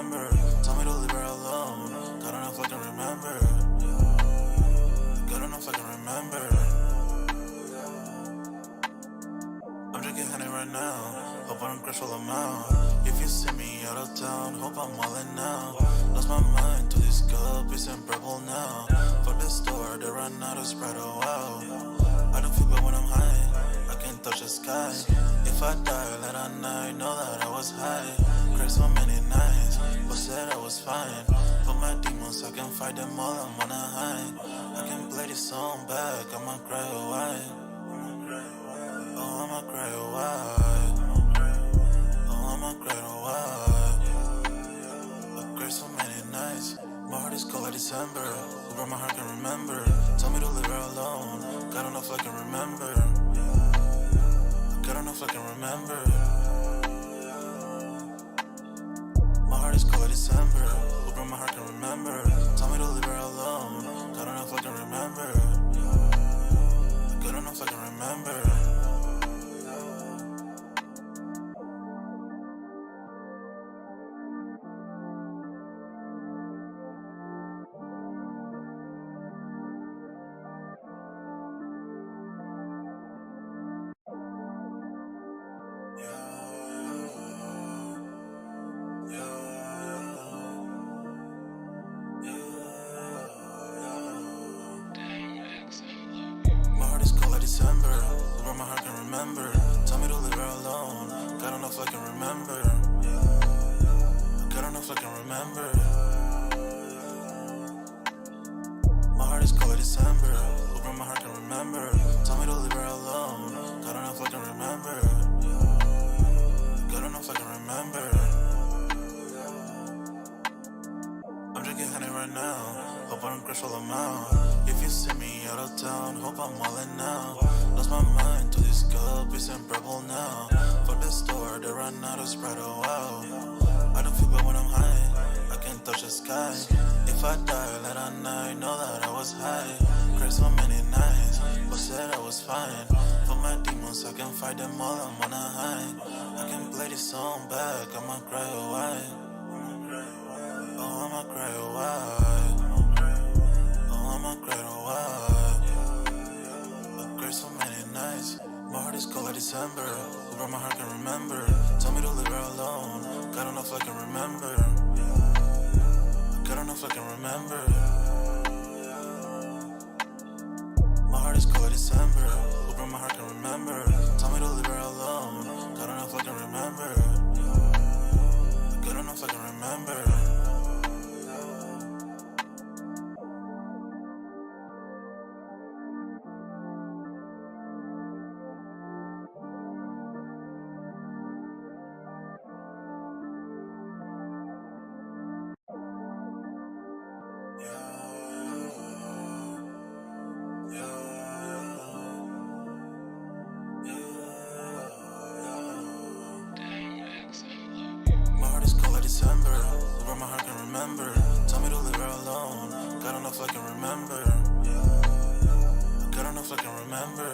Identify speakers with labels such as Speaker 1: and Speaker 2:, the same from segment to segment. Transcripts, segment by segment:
Speaker 1: remember. Told me to leave her alone. God don't know if I can remember. God don't know if I can remember. I'm drinking honey right now. Hope I don't crash while I'm out. If you see me out of town, hope I'm wildin' now. Lost my mind to this cup, it's unbearable now. Fuck the store, they run out of Sprite, oh wow. I don't feel bad when I'm high, I can't touch the sky. If I die late at night, know that I was high. Cried so many nights, but said I was fine. But my demons, I can fight them all, I'm on a high. I can play this song back, I'ma cry a while. Oh, I'ma cry a while. Oh, I'ma cry a while. I cried so many nights. My heart is cold like December. Where my heart can remember. Tell me to leave her alone. God don't know if I can remember. God don't know if I can remember. My heart is cold like December. Where my heart can remember. Tell me to leave her alone. God don't know if I can remember. God don't know if I can remember. My heart is cold like December, where my heart can remember. Tell me to leave her alone. God don't know if I can remember. God don't know if I can remember. My heart is cold like December, where my heart can remember. Tell me to leave her alone. God don't know if I can remember. God don't know if I can remember. I'm drinking honey right now. Hope I don't crash while I'm out. If you see me out of town, hope I'm wildin' now. Lost my mind to this cup, it's unbearable now. Fuck the store, they run out of Sprite, oh wow. I don't feel bad when I'm high, I can't touch the sky. If I die late at night, know that I was high. Cried so many nights, but said I was fine. For my demons, I can fight them all, I'm on a high. I can play this song back, I'ma cry a while. Oh, I'ma cry a while. Oh, I'ma cry a while. I cried so many nights. My heart is cold like December. Where my heart can remember. Tell me to leave her alone. God don't know if I can remember. God don't know if I can remember. My heart is cold like December. Where my heart can remember. Tell me to leave her alone. God don't know if I can remember. God don't know if I can remember. My heart is cold like December, where my heart can remember. Tell me to leave her alone. God don't know if I can remember. God don't know if I can remember.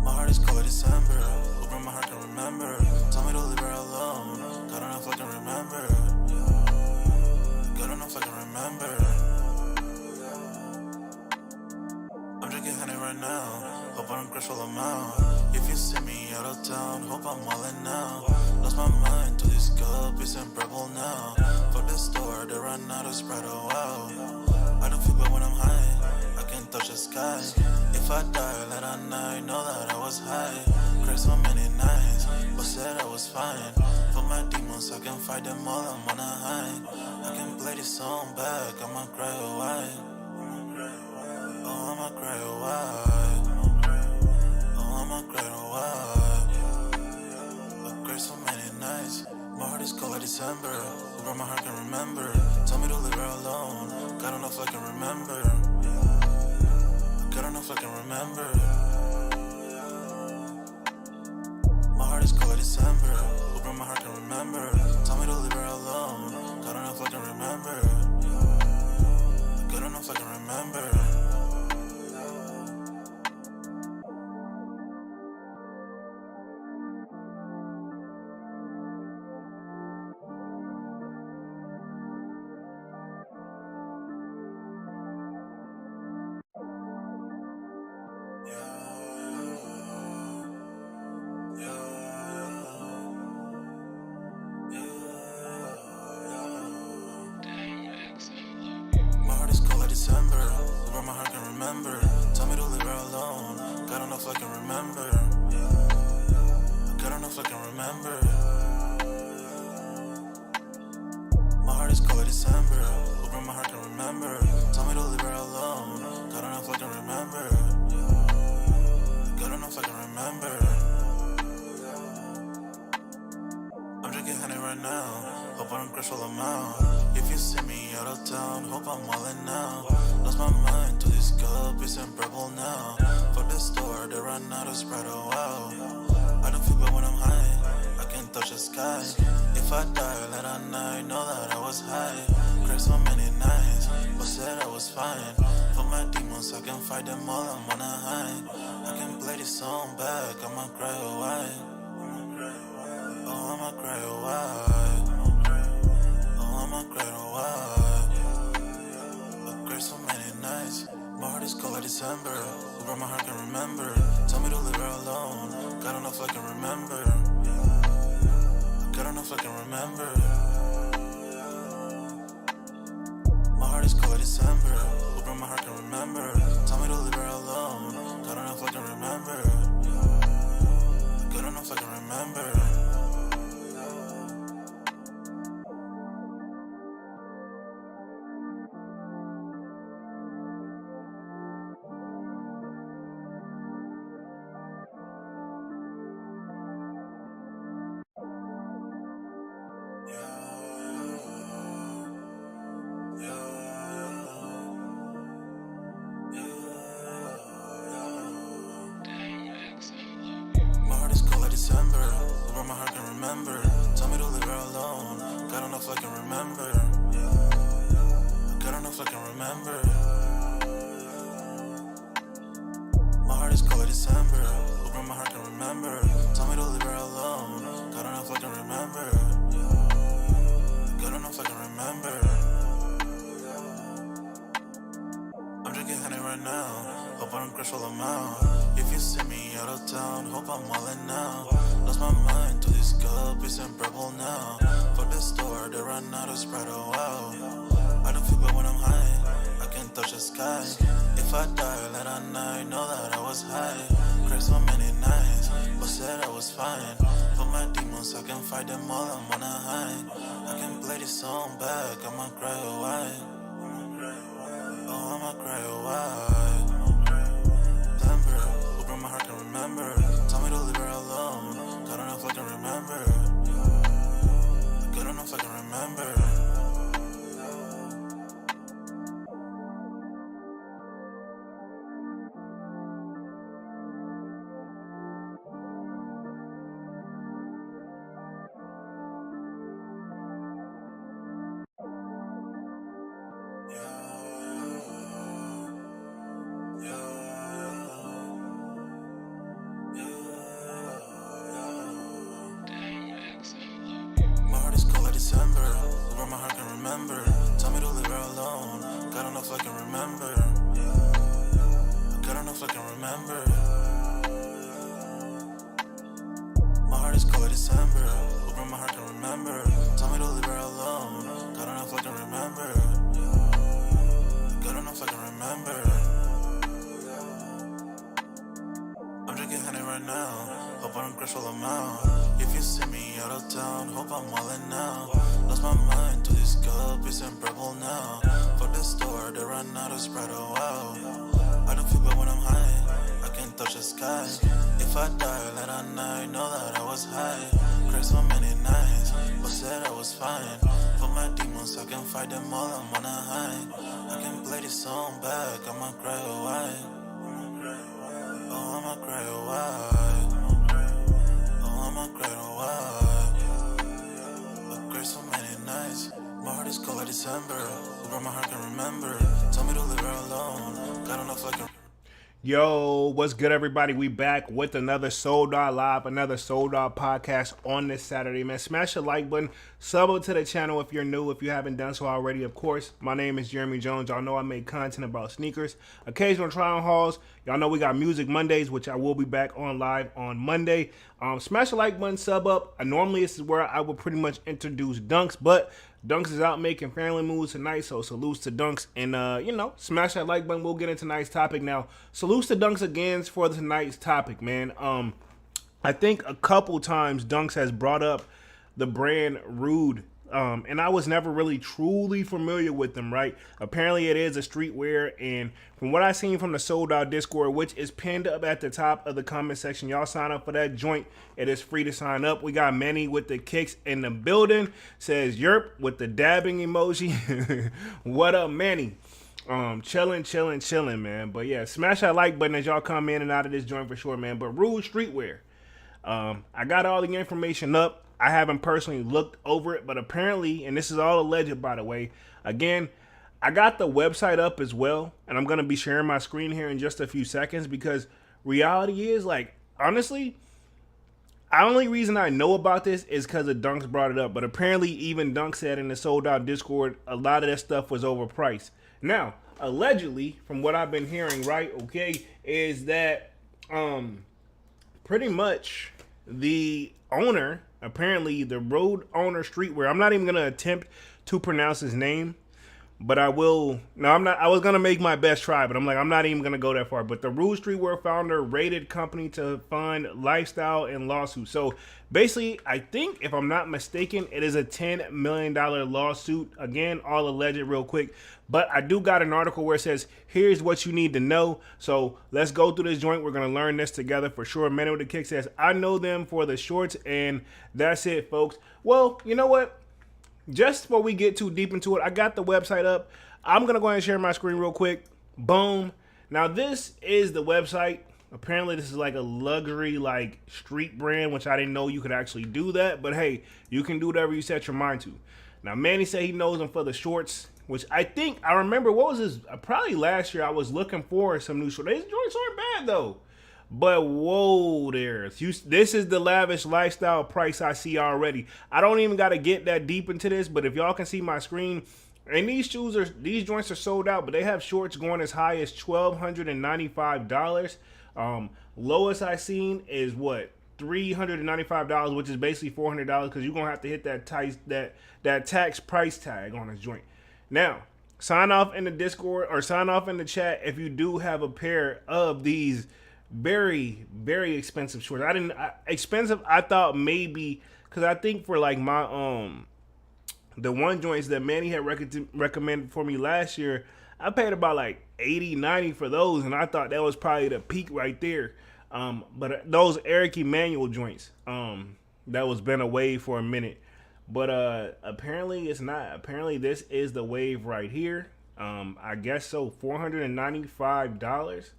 Speaker 1: My heart is cold like December, where my heart can remember. Tell me to leave her alone. God don't know if I can remember. God don't know if I can remember. I'm drinking honey right now. Hope I don't crash while I'm out. If you see me out of town, hope I'm wildin' now. Lost my mind to this cup, it's unbearable now. Fuck the store, they run out of Sprite, oh wow. I don't feel bad when I'm high, I can't touch the sky. If I die late at night, know that I was high. Cried so many nights, but said I was fine. For my demons, I can fight them all, I'm on a high. I can play this song back, I'ma cry a while. Oh, I'ma cry a while. Oh, I'ma cry a while. I cried so many nights. My heart is cold like December, where my heart can remember. Tell me to leave her alone. God don't know if I can remember. God don't know if I can remember. My heart is cold like December, where my heart can remember. Tell me to leave her alone. God don't know if I can remember. God don't know if I can remember. remember. Got enough I can remember. My heart is cold like December. Open my heart can remember. Tell me to leave her alone. Got enough I can remember. Got enough I can remember. I'm drinking honey right now. Hope I don't crash all amount. If you see me out of town, hope I'm wildin' now. Lost my mind to this cup, it's in purple now. For the store, they run out of Sprite, oh wow. I don't feel bad when I'm high, I can't touch the sky. If I die late at night, know that I was high. Cried so many nights, but said I was fine. For my demons, I can fight them all, I'm on a high. I can play this song back, I'ma cry or why. Oh, I'ma cry or why. Oh, I'ma cry or why. I cried so many nights. My heart is cold like December. Over my heart can remember. Tell me to leave her alone. Got enough I can remember. Got enough I can remember. My heart is cold like December. Over my heart can remember. Tell me to leave her alone. Got enough I can remember. Got enough I can remember. December, over my heart can remember. Tell me to leave her alone. Got enough I can remember. Got enough I can remember. My heart is cold like December. Over my heart can remember. Tell me to leave her alone. Got enough I can remember. Got enough I can remember. I'm drinking honey right now. Hope I don't crash all amount. If you see me out of town, hope I'm wildin' now. Lost my mind to this cup, it's in purple now. For the store, they run out of Sprite, oh wow. I don't feel bad when I'm high, I can't touch the sky. If I die late at night, know that I was high. Cried so many nights, but said I was fine. For my demons, I can fight them all, I'm on a high. I can play this song back, I'ma cry or why. Oh, I'ma cry or why. Over my heart can remember. Tell me to leave her alone. Got enough I can remember. Got enough I can remember. December, over my heart can remember. Tell me to leave her alone. Got enough I can remember. Got enough I can remember. My heart is cold like December. Over my heart can remember. Tell me to leave her alone. Got enough I can remember. Got enough I can remember. I'm drinking honey right now. Hope I don't crash all amount. If you see me out of town, hope I'm wildin' now. Lost my mind to this cup, it's in purple now. For the store, they run out of Sprite, oh wow. I don't feel bad when I'm high, I can't touch the sky. If I die late at night, know that I was high. Cried so many nights, but said I was fine. For my demons, I can fight them all, I'm on a high. I can play this song back, I'ma cry or why. Oh, I'ma cry or why. I'ma cry or why. I cried so many nights. My heart is cold like December. Over my heart can remember. Tell me to leave her alone. Got enough I can.
Speaker 2: Yo, what's good, everybody? We back with another Sold Out Live, another Sold Out podcast on this Saturday, man. Smash the like button, sub up to the channel if you're new, if you haven't done so already, of course. My name is Jeremy Jones. Y'all know I make content about sneakers, occasional try-on hauls. Y'all know we got Music Mondays, which I will be back on live on Monday. Smash the like button, sub up. Normally, this is where I would pretty much introduce dunks, but Dunks is out making family moves tonight, so salutes to Dunks. And, smash that like button. We'll get into tonight's topic now. Salutes to Dunks again for tonight's topic, man. I think a couple times Dunks has brought up the brand Rhude. And I was never really truly familiar with them, right? Apparently it is a streetwear, and from what I seen from the Sold Out Discord, which is pinned up at the top of the comment section, y'all sign up for that joint. It is free to sign up. We got Manny with the kicks in the building, says yerp with the dabbing emoji. What up, Manny? Chilling, man. But yeah, smash that like button as y'all come in and out of this joint for sure, man. But Rhude Streetwear, I got all the information up. I haven't personally looked over it, but apparently, and this is all alleged, by the way, again, I got the website up as well, and I'm going to be sharing my screen here in just a few seconds, because reality is, like, honestly, the only reason I know about this is because of Dunks brought it up, but apparently even Dunk said in the Sold Out Discord, a lot of that stuff was overpriced. Now, allegedly, from what I've been hearing, right, okay, is that pretty much the owner, apparently the Rhude owner Streetwear, I'm not even going to attempt to pronounce his name, but I will. No, I'm not. I was going to make my best try, but I'm not even going to go that far. But the Rhude Streetwear founder raided company to fund lifestyle and lawsuit. So basically, I think, if I'm not mistaken, it is a $10 million lawsuit. Again, all alleged real quick. But I do got an article where it says, here's what you need to know. So let's go through this joint. We're going to learn this together for sure. Man with the Kick says, I know them for the shorts, and that's it, folks. Well, you know what? Just before we get too deep into it, I got the website up. I'm going to go ahead and share my screen real quick. Boom. Now, this is the website. Apparently, this is like a luxury, like, street brand, which I didn't know you could actually do that. But, hey, you can do whatever you set your mind to. Now, Manny said he knows them for the shorts, which I think, I remember, what was this? Probably last year, I was looking for some new shorts. These shorts aren't bad, though. But whoa there. This is the Lavish lifestyle price I see already. I don't even got to get that deep into this, but if y'all can see my screen, and these joints are sold out, but they have shorts going as high as $1,295. Lowest I seen is what? $395, which is basically $400, because you're gonna have to hit that tax price tag on this joint. Now, sign off in the Discord or sign off in the chat if you do have a pair of these very, very expensive shorts. Expensive, I thought maybe, because I think for like my the one joints that Manny had recommended for me last year, I paid about like $80-$90 for those, and I thought that was probably the peak right there. But those Eric Emanuel joints, that was been away for a minute. But apparently it's not. Apparently this is the wave right here. I guess so. $495.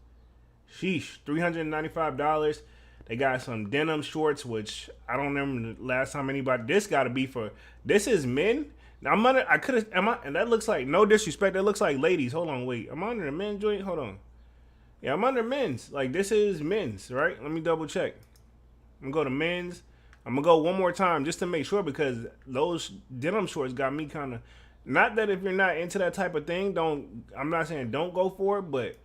Speaker 2: Sheesh, $395. They got some denim shorts, which I don't remember the last time anybody. This got to be for. This is men. Now I'm under. I could have. Am I? And that looks like, no disrespect, that looks like ladies. Hold on, wait. I'm under the men's joint. Hold on. Yeah, I'm under men's. Like, this is men's, right? Let me double check. I'm gonna go to men's. I'm gonna go one more time just to make sure, because those denim shorts got me kind of. Not that if you're not into that type of thing, don't. I'm not saying don't go for it, but.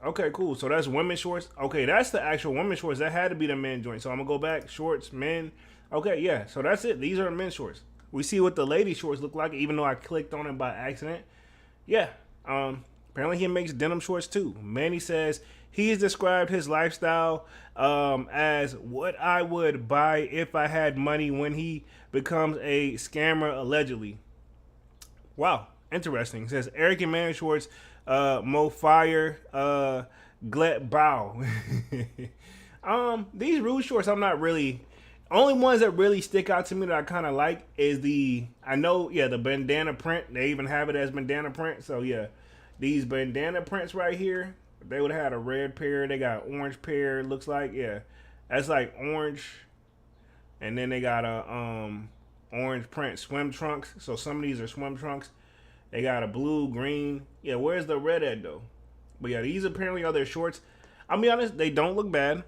Speaker 2: Okay, cool. So that's women's shorts. Okay, that's the actual women's shorts. That had to be the men's joint. So I'm gonna go back. Shorts, men. Okay, yeah. So that's it. These are men's shorts. We see what the lady shorts look like, even though I clicked on it by accident. Yeah. Apparently he makes denim shorts too. Manny says he has described his lifestyle as what I would buy if I had money when he becomes a scammer, allegedly. Wow, interesting. He says Eric and Manny shorts. Mo Fire, Glet Bow. These Rhude shorts, I'm not really. Only ones that really stick out to me that I kind of like is the bandana print. They even have it as bandana print. So yeah, these bandana prints right here. They would have had a red pair. They got orange pair. Looks like, yeah, that's like orange. And then they got a orange print swim trunks. So some of these are swim trunks. They got a blue, green. Yeah, where's the red at, though? But yeah, these apparently are their shorts. I'll be honest, they don't look bad.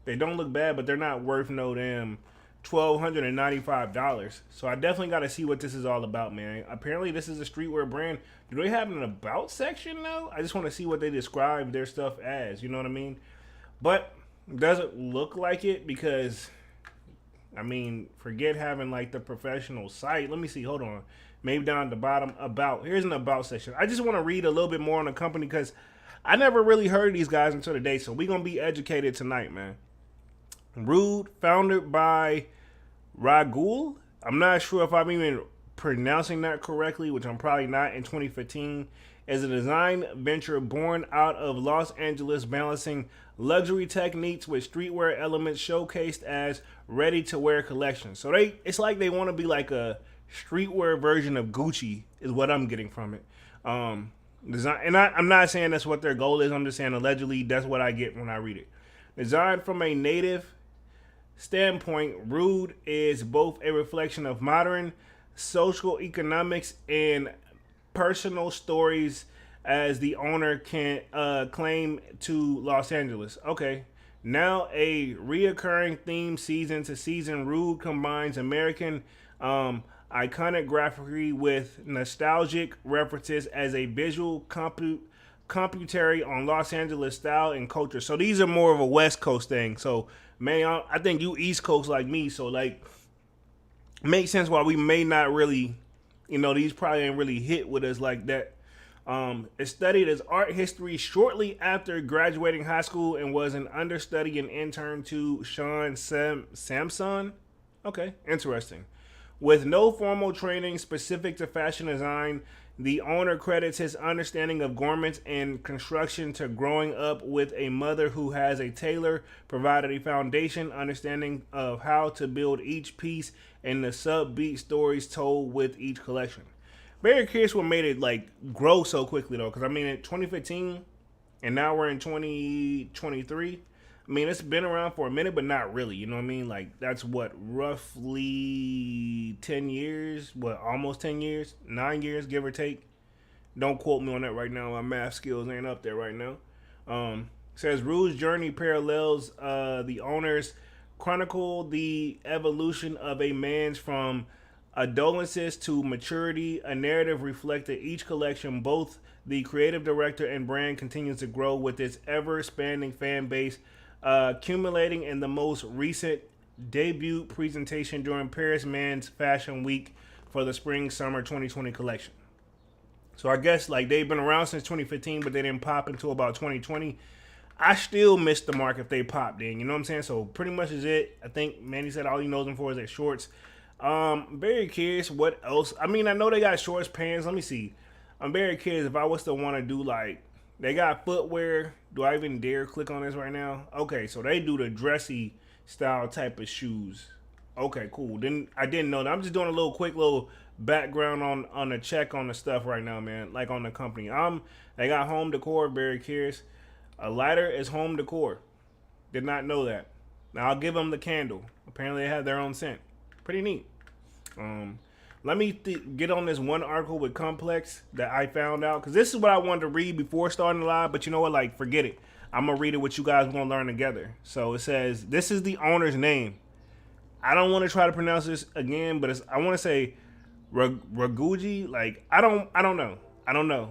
Speaker 2: They don't look bad, but they're not worth no damn $1,295. So I definitely got to see what this is all about, man. Apparently, this is a streetwear brand. Do they have an about section, though? I just want to see what they describe their stuff as. You know what I mean? But it doesn't look like it, because I mean, forget having like the professional site. Let me see. Hold on. Maybe down at the bottom, about. Here's an about section. I just want to read a little bit more on the company because I never really heard of these guys until today. So we're going to be educated tonight, man. Rhude, founded by Ragul. I'm not sure if I'm even pronouncing that correctly, which I'm probably not, in 2015, is a design venture born out of Los Angeles, balancing luxury techniques with streetwear elements showcased as ready-to-wear collections. So it's like they want to be like a streetwear version of Gucci, is what I'm getting from it. Design, and I'm not saying that's what their goal is. I'm just saying allegedly that's what I get when I read it. Designed from a native standpoint, Rhude is both a reflection of modern social economics and personal stories, as the owner can claim to Los Angeles. Okay. Now a reoccurring theme season to season, Rhude combines American iconography with nostalgic references as a visual commentary on Los Angeles style and culture. So these are more of a West Coast thing. So man, I think you East Coast like me, so like makes sense why we may not really, these probably ain't really hit with us like that. It studied as art history shortly after graduating high school and was an understudy and intern to Sean Samson. Okay, interesting. With no formal training specific to fashion design, the owner credits his understanding of garments and construction to growing up with a mother who has a tailor provided a foundation understanding of how to build each piece and the sub-beat stories told with each collection. Very curious what made it like grow so quickly though, because I mean in 2015 and now we're in 2023. I mean, it's been around for a minute, but not really. You know what I mean? Like, that's what, roughly 10 years? What, almost 10 years? 9 years, give or take. Don't quote me on that right now. My math skills ain't up there right now. Says, Rhude's journey parallels the owner's chronicle the evolution of a man's from adolescence to maturity. A narrative reflected each collection. Both the creative director and brand continues to grow with its ever-expanding fan base, accumulating in the most recent debut presentation during Paris Men's Fashion Week for the Spring/Summer 2020 collection. So I guess like they've been around since 2015, but they didn't pop until about 2020. I still missed the mark if they popped then, you know what I'm saying? So pretty much is it. I think Manny said all he knows them for is their shorts. Very curious what else. I mean, I know they got shorts, pants. Let me see. I'm very curious if I was to want to do like, they got footwear. Do I even dare click on this right now? Okay, so they do the dressy style type of shoes. Okay, cool. Then I didn't know that. I'm just doing a little quick little background on the check on the stuff right now, man. Like on the company. They got home decor. Very curious. A lighter is home decor. Did not know that. Now I'll give them the candle. Apparently they have their own scent. Pretty neat. Let me get on this one article with Complex that I found out, because this is what I wanted to read before starting the live, but you know what, like, forget it. I'm going to read it with you guys. We're going to learn together. So it says, this is the owner's name. I don't want to try to pronounce this again, but I want to say Rhuigi. Like, I don't know.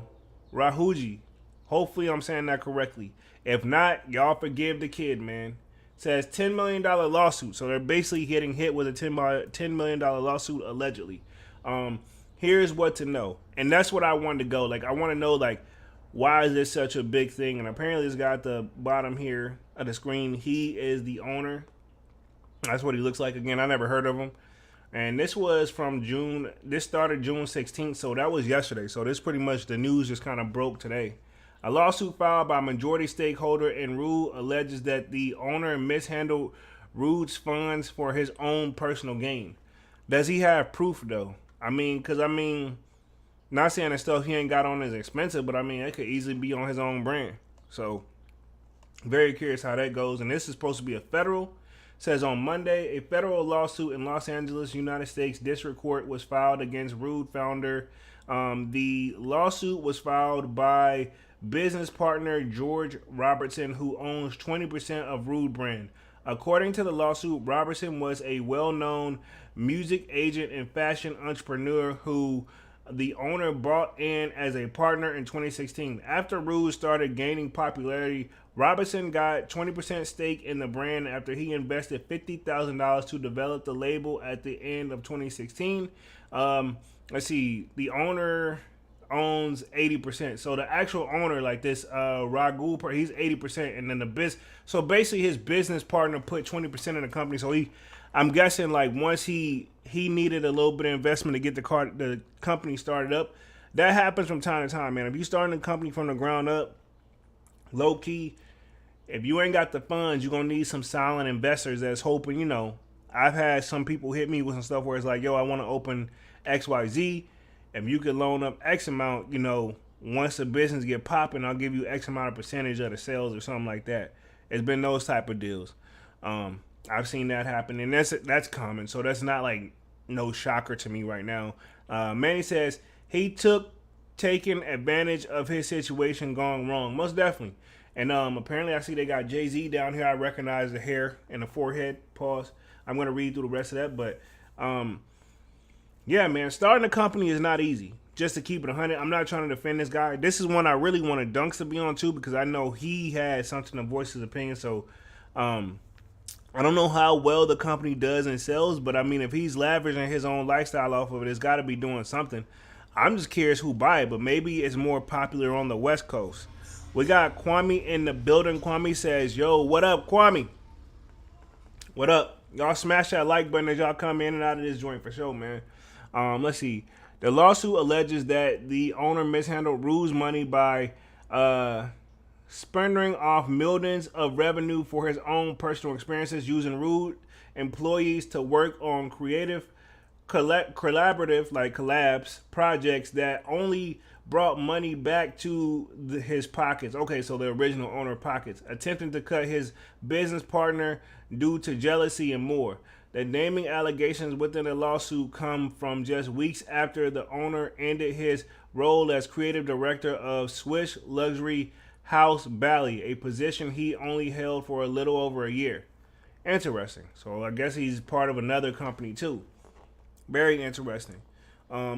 Speaker 2: Rhuigi. Hopefully I'm saying that correctly. If not, y'all forgive the kid, man. It says $10 million lawsuit. So they're basically getting hit with a $10 million lawsuit, allegedly. Here's what to know. And that's what I wanted to go. Like, I want to know, like, why is this such a big thing? And apparently this guy at the bottom here of the screen, he is the owner. That's what he looks like. Again, I never heard of him. And this was from June. This started June 16th. So that was yesterday. So this pretty much, the news just kind of broke today. A lawsuit filed by majority stakeholder in Rhude alleges that the owner mishandled Rhude's funds for his own personal gain. Does he have proof, though? Not saying that stuff he ain't got on is expensive, but I mean, it could easily be on his own brand. So, very curious how that goes. And this is supposed to be a federal. Says on Monday, a federal lawsuit in Los Angeles, United States District Court was filed against Rhude founder. The lawsuit was filed by business partner George Robertson, who owns 20% of Rhude brand. According to the lawsuit, Robertson was a well-known music agent and fashion entrepreneur who the owner brought in as a partner in 2016. After Rhude started gaining popularity, Robinson got 20% stake in the brand after he invested $50,000 to develop the label at the end of 2016. Let's see, the owner owns 80%. So the actual owner, like this Raghu, he's 80%, and then so basically his business partner put 20% in the company. So I'm guessing like once he needed a little bit of investment to get the company started up. That happens from time to time, man. If you starting a company from the ground up, low key, if you ain't got the funds, you're gonna need some silent investors that's hoping, I've had some people hit me with some stuff where it's like, yo, I want to open XYZ. If you could loan up X amount, once the business get popping, I'll give you X amount of percentage of the sales or something like that. It's been those type of deals. I've seen that happen, and that's common. So that's not like no shocker to me right now. Manny says he taking advantage of his situation gone wrong. Most definitely. And apparently I see they got Jay-Z down here. I recognize the hair and the forehead. Pause. I'm going to read through the rest of that. But yeah, man, starting a company is not easy. Just to keep it 100, I'm not trying to defend this guy. This is one I really wanted Dunks to be on too, because I know he had something to voice his opinion. So I don't know how well the company does in sales, but I mean, if he's leveraging his own lifestyle off of it, it's got to be doing something. I'm just curious who buy it, but maybe it's more popular on the West Coast. We got Kwame in the building. Kwame says, yo, what up, Kwame? What up? Y'all smash that like button as y'all come in and out of this joint for sure, man. Let's see. The lawsuit alleges that the owner mishandled Rhude's money by spurning off millions of revenue for his own personal experiences, using Rhude employees to work on creative, collaborative, like collabs, projects that only brought money back to his pockets. Okay, so the original owner pockets, attempting to cut his business partner due to jealousy and more. The naming allegations within the lawsuit come from just weeks after the owner ended his role as creative director of Swiss luxury house Bally, a position he only held for a little over a year. Interesting. So I guess he's part of another company too. Very interesting.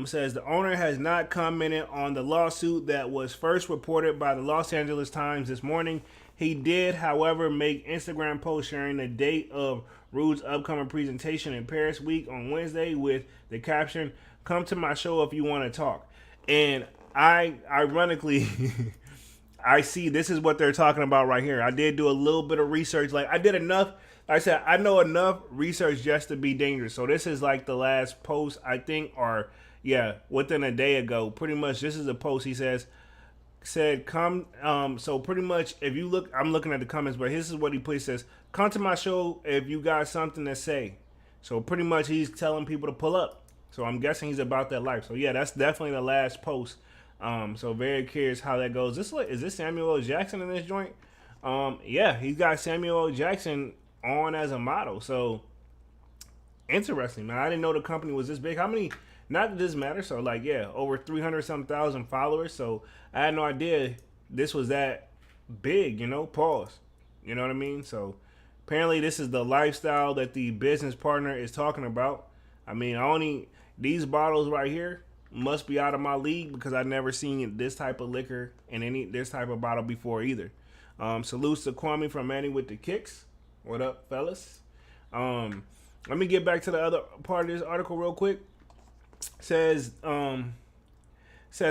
Speaker 2: Says the owner has not commented on the lawsuit that was first reported by the Los Angeles Times this morning. He did, however, make Instagram post sharing the date of Rhude's upcoming presentation in Paris Week on Wednesday with the caption, "Come to my show if you want to talk." And I, ironically, I see this is what they're talking about right here. I did do a little bit of research. Like I did enough. Like I said, I know enough research just to be dangerous. So this is like the last post, I think, or yeah, within a day ago. Pretty much this is a post he said come so pretty much if you look, I'm looking at the comments, but this is what he put. He says, "Come to my show if you got something to say." So pretty much he's telling people to pull up. So I'm guessing he's about that life. So yeah, that's definitely the last post. So very curious how that goes. Is this Samuel L. Jackson in this joint? Yeah, he's got Samuel L. Jackson on as a model. So interesting, man. I didn't know the company was this big. How many? Not that this matters. So like, yeah, over 300-some-thousand followers. So I had no idea this was that big. Pause. You know what I mean? So apparently this is the lifestyle that the business partner is talking about. I mean, these bottles right here must be out of my league because I've never seen this type of liquor in this type of bottle before either. Salutes to Kwame from Manny with the Kicks. What up, fellas? Let me get back to the other part of this article real quick. Says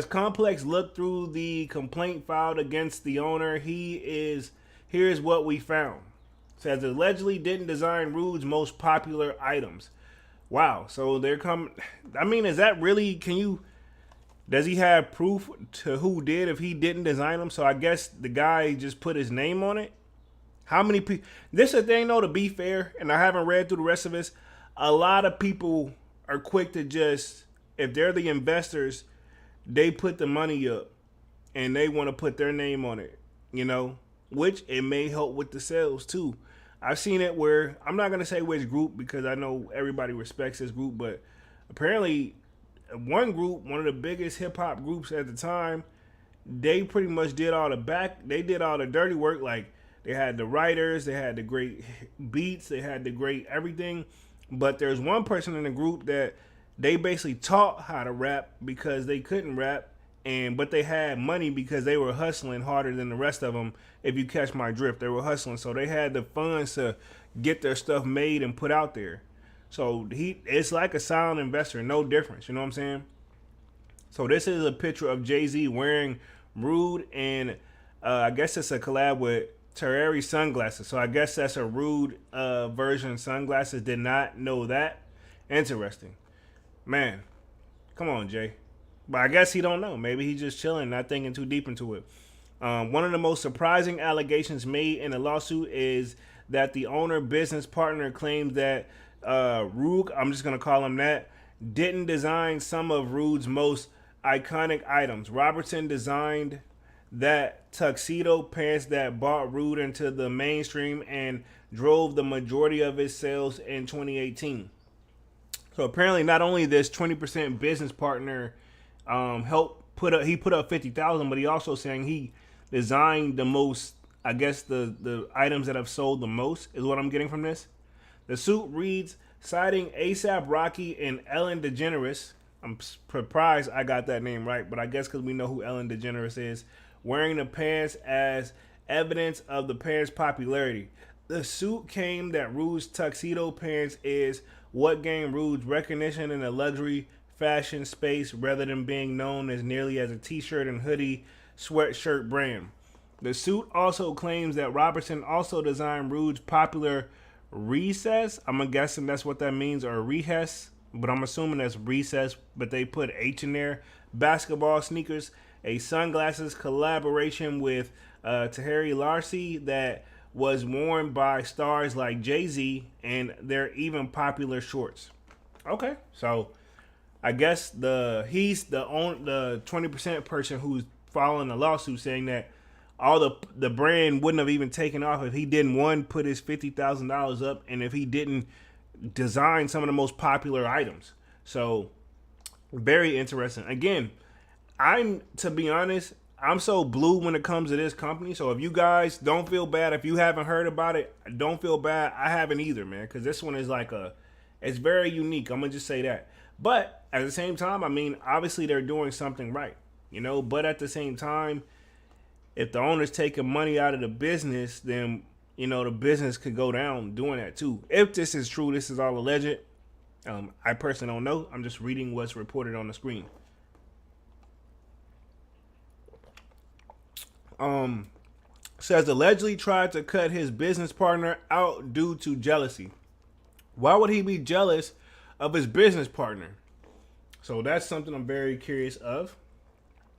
Speaker 2: Complex looked through the complaint filed against the owner. Here's what we found. Says allegedly didn't design Rhude's most popular items. Wow. So they're coming. I mean, is that really? Does he have proof to who did if he didn't design them? So I guess the guy just put his name on it. How many people? This is the thing, though, to be fair, and I haven't read through the rest of this. A lot of people are quick to just, if they're the investors, they put the money up and they want to put their name on it, which it may help with the sales too. I've seen it where, I'm not going to say which group because I know everybody respects this group, but apparently one group, one of the biggest hip hop groups at the time, they pretty much did all the dirty work. Like they had the writers, they had the great beats, they had the great everything. But there's one person in the group that they basically taught how to rap because they couldn't rap, but they had money because they were hustling harder than the rest of them. If you catch my drift, they were hustling, so they had the funds to get their stuff made and put out there. So it's like a silent investor, no difference. You know what I'm saying? So this is a picture of Jay-Z wearing Rhude, and I guess it's a collab with Terrari sunglasses. So I guess that's a Rhude version sunglasses. Did not know that. Interesting. Man, come on, Jay. But I guess he don't know. Maybe he's just chilling, not thinking too deep into it. One of the most surprising allegations made in the lawsuit is that the owner business partner claims that Rhude, I'm just going to call him that, didn't design some of Rhude's most iconic items. Robertson designed that tuxedo pants that brought Rhude into the mainstream and drove the majority of his sales in 2018. So apparently, not only this 20% business partner helped put up 50,000, but he also saying he designed the most. I guess the items that have sold the most is what I'm getting from this. The suit reads, citing ASAP Rocky and Ellen DeGeneres. I'm surprised I got that name right, but I guess because we know who Ellen DeGeneres is, wearing the pants as evidence of the pants' popularity. The suit claimed that Rhude's tuxedo pants is what gained Rhude's recognition in the luxury fashion space rather than being known as nearly as a t-shirt and hoodie sweatshirt brand. The suit also claims that Robertson also designed Rhude's popular recess. I'm guessing that's what that means, or rehes, but I'm assuming that's recess, but they put H in there. Basketball sneakers, a sunglasses collaboration with Tahari Larcy that was worn by stars like Jay-Z, and they're even popular shorts. Okay, so I guess he's the 20% person who's following the lawsuit, saying that all the brand wouldn't have even taken off if he didn't, one, put his $50,000 up, and if he didn't design some of the most popular items. So very interesting. Again, to be honest, I'm so blue when it comes to this company. So if you guys don't feel bad, if you haven't heard about it, don't feel bad. I haven't either, man, because this one is it's very unique. I'm gonna just say that. But at the same time, I mean, obviously they're doing something right, but at the same time, if the owner's taking money out of the business, then, the business could go down doing that too. If this is true, this is all alleged. I personally don't know. I'm just reading what's reported on the screen. Says allegedly tried to cut his business partner out due to jealousy. Why would he be jealous of his business partner? So that's something I'm very curious of.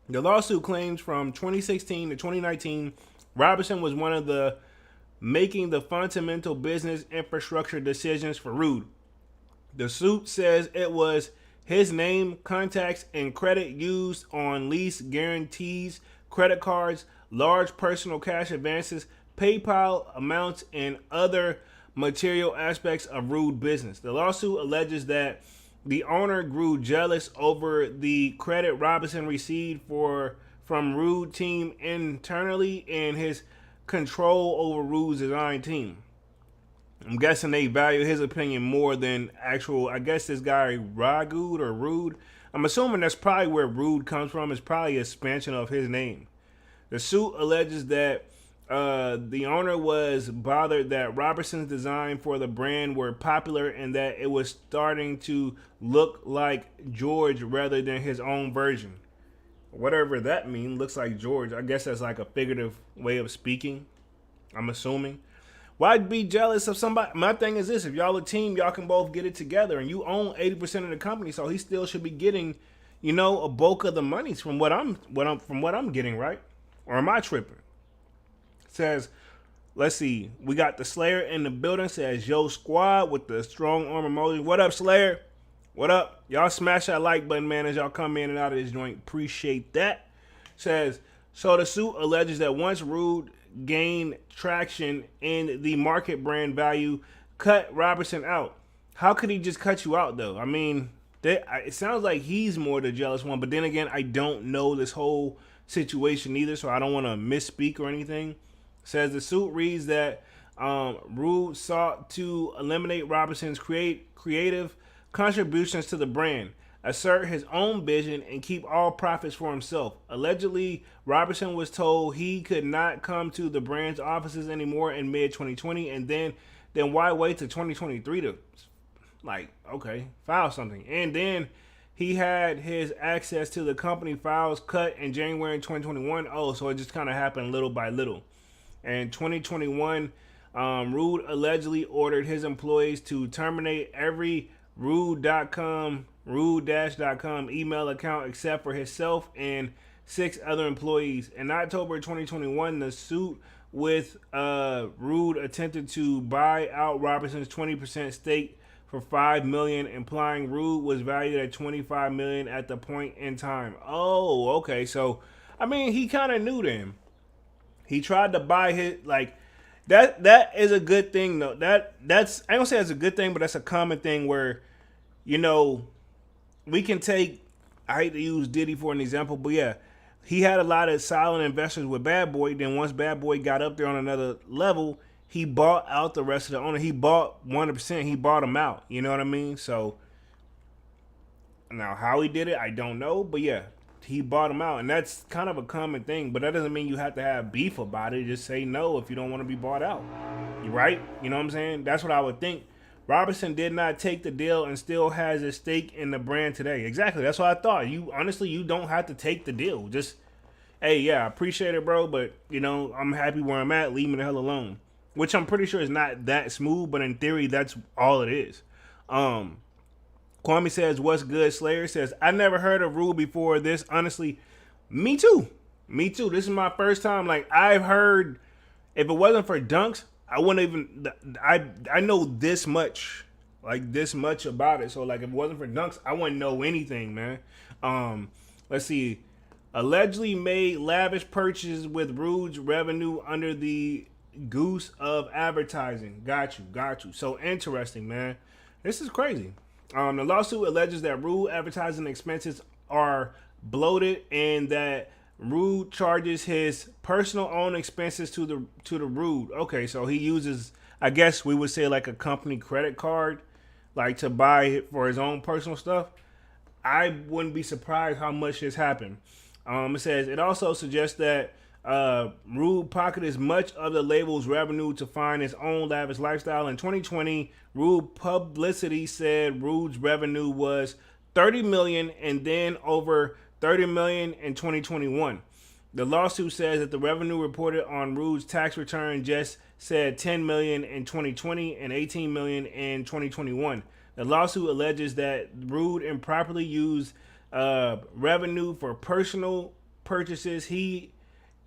Speaker 2: The lawsuit claims from 2016 to 2019, Robertson was one of the making the fundamental business infrastructure decisions for Rhude. The suit says it was his name, contacts, and credit used on lease guarantees, credit cards, large personal cash advances, PayPal amounts, and other material aspects of Rhude business. The lawsuit alleges that the owner grew jealous over the credit Robertson received from Rhude team internally and his control over Rhude's design team. I'm guessing they value his opinion more than actual, I guess this guy Rhude. I'm assuming that's probably where Rhude comes from. It's probably an expansion of his name. The suit alleges that the owner was bothered that Robertson's design for the brand were popular and that it was starting to look like George rather than his own version. Whatever that means, looks like George. I guess that's like a figurative way of speaking, I'm assuming. Why'd be jealous of somebody? My thing is this: if y'all a team, y'all can both get it together, and you own 80% of the company, so he still should be getting, a bulk of the monies from what I'm getting, right? Or am I tripping? Says, let's see, we got the Slayer in the building. Says, yo squad with the strong arm emoji. What up, Slayer? What up? Y'all smash that like button, man, as y'all come in and out of this joint. Appreciate that. Says, so the suit alleges that once Rhude gained traction in the market brand value, cut Robertson out. How could he just cut you out, though? I mean, it sounds like he's more the jealous one, but then again, I don't know this whole situation either, so I don't want to misspeak or anything. Says the suit reads that Rhude sought to eliminate Robertson's creative contributions to the brand, assert his own vision, and keep all profits for himself. Allegedly, Robertson was told he could not come to the brand's offices anymore in mid-2020, and then why wait to 2023 to, like, okay, file something? And then he had his access to the company files cut in January 2021. Oh, so it just kind of happened little by little. In 2021, Rhude allegedly ordered his employees to terminate every Rhude.com email account except for himself and 6 other employees. In October 2021, the suit with Rhude attempted to buy out Robertson's 20% stake for $5 million, implying Rhude was valued at $25 million at the point in time. Oh, okay. So, I mean, he kind of knew them. He tried to buy his, like, that is a good thing though. That's I don't say that's a good thing, but that's a common thing where, you know, we can take, I hate to use Diddy for an example, but yeah, he had a lot of silent investors with Bad Boy. Then once Bad Boy got up there on another level, he bought out the rest of the owner. He bought 100%. He bought them out. You know what I mean? So now how he did it, I don't know, but yeah, he bought them out, and that's kind of a common thing. But that doesn't mean you have to have beef about it. Just say no if you don't want to be bought out. You right? You know what I'm saying? That's what I would think. Robertson did not take the deal and still has a stake in the brand today. Exactly. That's what I thought. You honestly, you don't have to take the deal. Just, hey, yeah, I appreciate it, bro, but you know, I'm happy where I'm at. Leave me the hell alone. Which I'm pretty sure is not that smooth, but in theory, that's all it is. Kwame says, what's good? Slayer says, I never heard of Rhude before this. Honestly, me too. Me too. This is my first time. Like, I've heard, if it wasn't for dunks, I wouldn't even, I know this much, like this much about it. So, like, if it wasn't for dunks, I wouldn't know anything, man. Let's see. Allegedly made lavish purchases with Rhude's revenue under the goose of advertising. Got you. So interesting, man. This is crazy. The lawsuit alleges that Rhude advertising expenses are bloated and that Rhude charges his personal own expenses to the Rhude. Okay, so he uses, I guess we would say, like a company credit card, like to buy it for his own personal stuff. I wouldn't be surprised how much this happened. It says it also suggests that Rhude pocketed much of the label's revenue to fund his own lavish lifestyle. In 2020, Rhude Publicity said Rhude's revenue was $30 million and then over $30 million in 2021. The lawsuit says that the revenue reported on Rhude's tax return just said $10 million in 2020 and $18 million in 2021. The lawsuit alleges that Rhude improperly used revenue for personal purchases he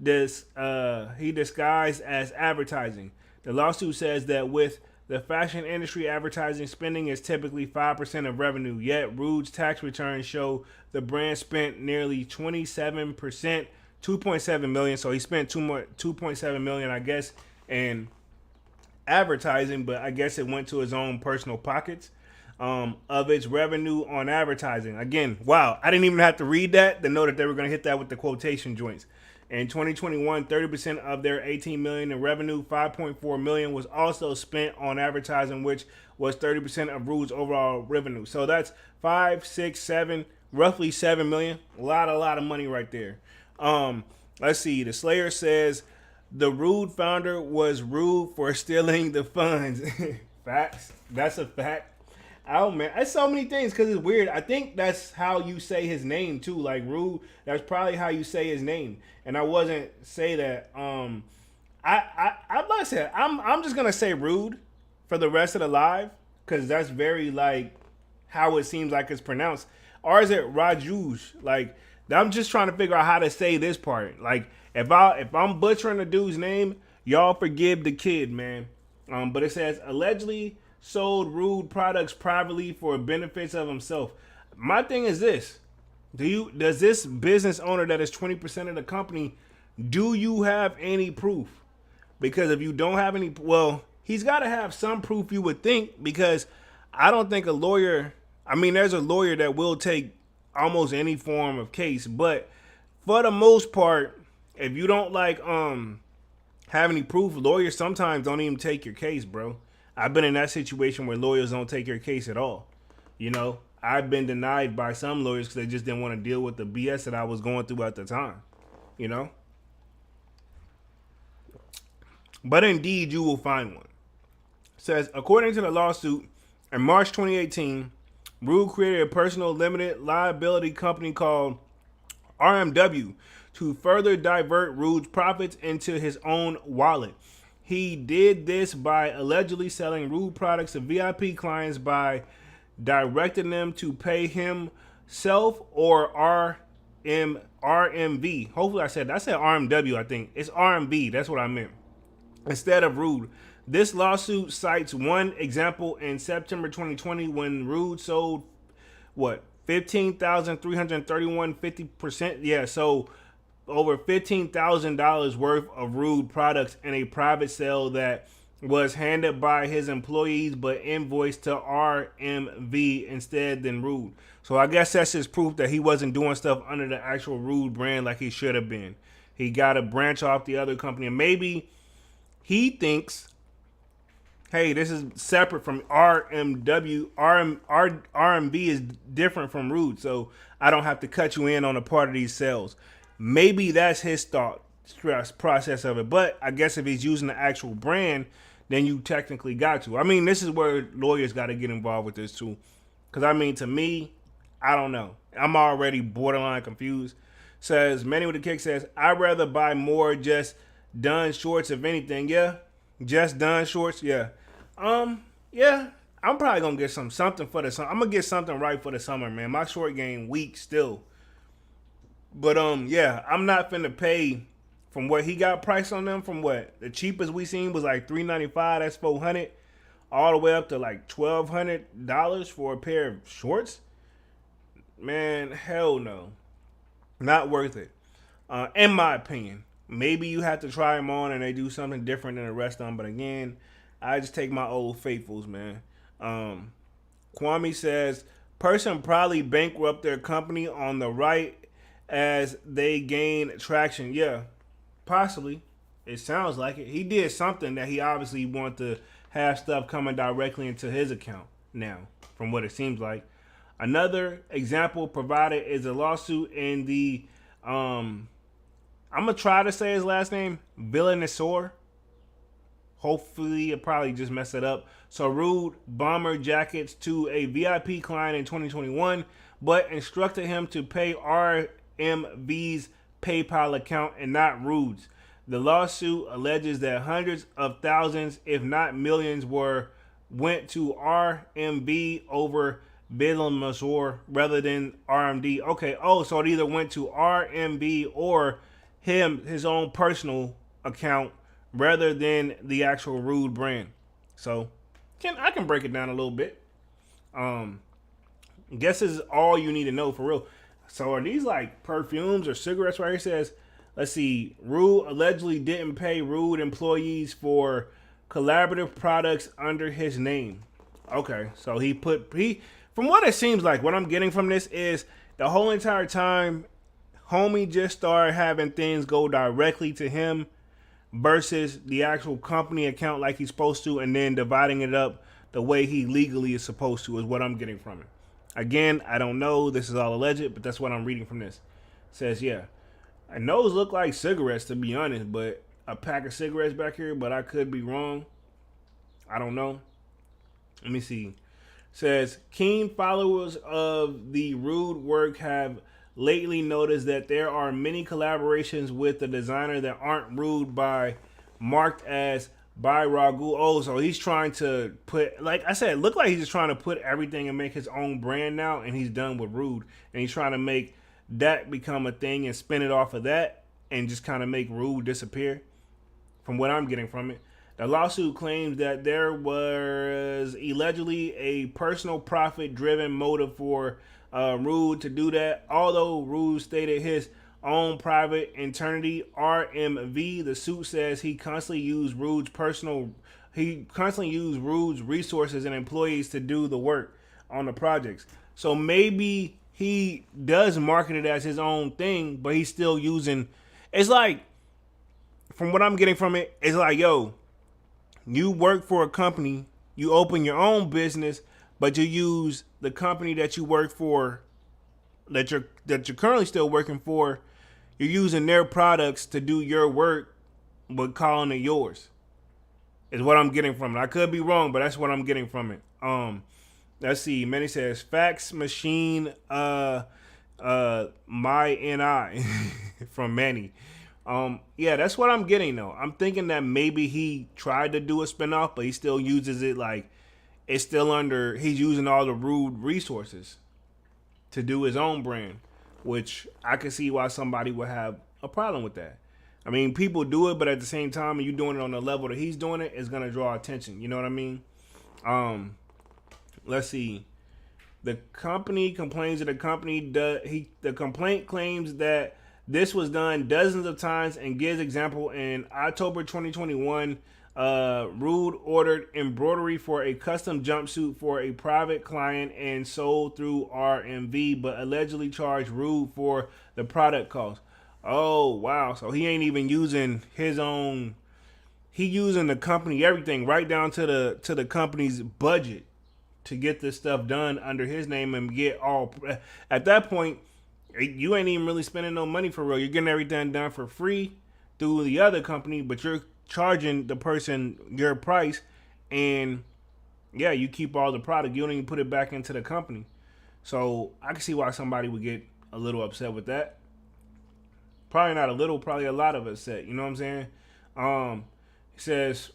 Speaker 2: disguised as advertising. The lawsuit says that with the fashion industry, advertising spending is typically 5% of revenue, yet Rhude's tax returns show the brand spent nearly 27%, $2.7 million. So he spent $2.7 million, I guess, in advertising, but I guess it went to his own personal pockets of its revenue on advertising. Again, wow, I didn't even have to read that to know that they were going to hit that with the quotation joints. In 2021, 30% of their $18 million in revenue, $5.4 million was also spent on advertising, which was 30% of Rhude's overall revenue. So that's 5, 6, 7, roughly $7 million. A lot of money right there. Let's see. The Slayer says the Rhude founder was rude for stealing the funds. Facts. That's a fact. Oh man, that's so many things because it's weird. I think that's how you say his name too. Like Rhude, that's probably how you say his name. And I wasn't say that. I'm like I said, I'm just gonna say Rhude for the rest of the live because that's very like how it seems like it's pronounced. Or is it Rajuj? Like I'm just trying to figure out how to say this part. Like if I'm butchering the dude's name, y'all forgive the kid, man. But it says allegedly sold Rhude products privately for benefits of himself. My thing is this. Does this business owner that is 20% of the company, do you have any proof? Because if you don't have any, well, he's got to have some proof, you would think, because I don't think a lawyer, I mean, there's a lawyer that will take almost any form of case, but for the most part, if you don't like have any proof, lawyers sometimes don't even take your case, bro. I've been in that situation where lawyers don't take your case at all. You know, I've been denied by some lawyers because they just didn't want to deal with the BS that I was going through at the time. You know, but indeed, you will find one. It says, according to the lawsuit, in March 2018, Rhude created a personal limited liability company called RMW to further divert Rhude's profits into his own wallet. He did this by allegedly selling Rhude products to VIP clients by directing them to pay himself or RMV. Hopefully I said RMW, I think. It's RMV, that's what I meant. Instead of Rhude. This lawsuit cites one example in September 2020 when Rhude sold what 15,331 50%. Yeah, so over $15,000 worth of Rhude products in a private sale that was handed by his employees but invoiced to RMV instead than Rhude. So I guess that's just proof that he wasn't doing stuff under the actual Rhude brand like he should have been. He got to branch off the other company, and maybe he thinks, hey, this is separate from RMW. RMV is different from Rhude, so I don't have to cut you in on a part of these sales. Maybe that's his thought process of it. But I guess if he's using the actual brand, then you technically got to. I mean, this is where lawyers got to get involved with this too. Because, I mean, to me, I don't know. I'm already borderline confused. Says, Manny with the Kick says, I'd rather buy more just done shorts if anything. Yeah. Just done shorts. Yeah. Yeah. I'm probably going to get something for the summer. I'm going to get something right for the summer, man. My short game weak still. But, yeah, I'm not finna pay from what he got priced on them from what the cheapest we seen was like $395. That's $400 all the way up to like $1,200 for a pair of shorts. Man, hell no. Not worth it. In my opinion. Maybe you have to try them on and they do something different than the rest of them. But again, I just take my old faithfuls, man. Kwame says, person probably bankrupt their company on the right as they gain traction. Yeah, possibly. It sounds like it. He did something that he obviously wanted to have stuff coming directly into his account now, from what it seems like. Another example provided is a lawsuit in the, I'm going to try to say his last name, Villainessor. Hopefully, it probably just messed it up. So, Rhude bomber jackets to a VIP client in 2021, but instructed him to pay RMV's PayPal account and not Rhude's. The lawsuit alleges that hundreds of thousands, if not millions, went to RMV over Villainessor rather than RMD. Okay, so it either went to RMB or his own personal account rather than the actual Rhude brand. So I can break it down a little bit. Guess this is all you need to know for real. So are these like perfumes or cigarettes right here? It says, let's see, Rhude allegedly didn't pay Rhude employees for collaborative products under his name. Okay, so he from what it seems like, what I'm getting from this is the whole entire time, homie just started having things go directly to him versus the actual company account like he's supposed to, and then dividing it up the way he legally is supposed to is what I'm getting from it. Again, I don't know. This is all alleged, but that's what I'm reading from this. It says, yeah, and those look like cigarettes to be honest, but a pack of cigarettes back here, but I could be wrong. I don't know. Let me see. Says, keen followers of the Rhude work have lately noticed that there are many collaborations with the designer that aren't Rhude marked as by Ragu. Oh, so he's trying to put, like I said, it looked like he's just trying to put everything and make his own brand now, and he's done with Rhude. And he's trying to make that become a thing and spin it off of that and just kind of make Rhude disappear, from what I'm getting from it. The lawsuit claims that there was allegedly a personal profit-driven motive for Rhude to do that. Although Rhude stated his own private eternity, RMV, the suit says he constantly used Rhude's resources and employees to do the work on the projects. So maybe he does market it as his own thing, but he's still using. It's like, from what I'm getting from it, it's like, yo, you work for a company, you open your own business, but you use the company that you work for, that you're currently still working for. You're using their products to do your work, but calling it yours. Is what I'm getting from it. I could be wrong, but that's what I'm getting from it. Let's see. Manny says fax machine. My NI from Manny. Yeah, that's what I'm getting though. I'm thinking that maybe he tried to do a spinoff, but he still uses it like it's still under. He's using all the Rhude resources to do his own brand, which I can see why somebody would have a problem with that. I mean, people do it, but at the same time, you doing it on the level that he's doing it is gonna draw attention. You know what I mean? Let's see. The company complains that the complaint claims that this was done dozens of times and gives example in October 2021. Rhude ordered embroidery for a custom jumpsuit for a private client and sold through RMV, but allegedly charged Rhude for the product cost. Oh wow! So he ain't even using his own. He using the company everything right down to the company's budget to get this stuff done under his name and get all. At that point, you ain't even really spending no money for real. You're getting everything done for free through the other company, but you're charging the person your price, and yeah, you keep all the product. You don't even put it back into the company. So I can see why somebody would get a little upset with that. Probably not a little, probably a lot of upset. You know what I'm saying? It says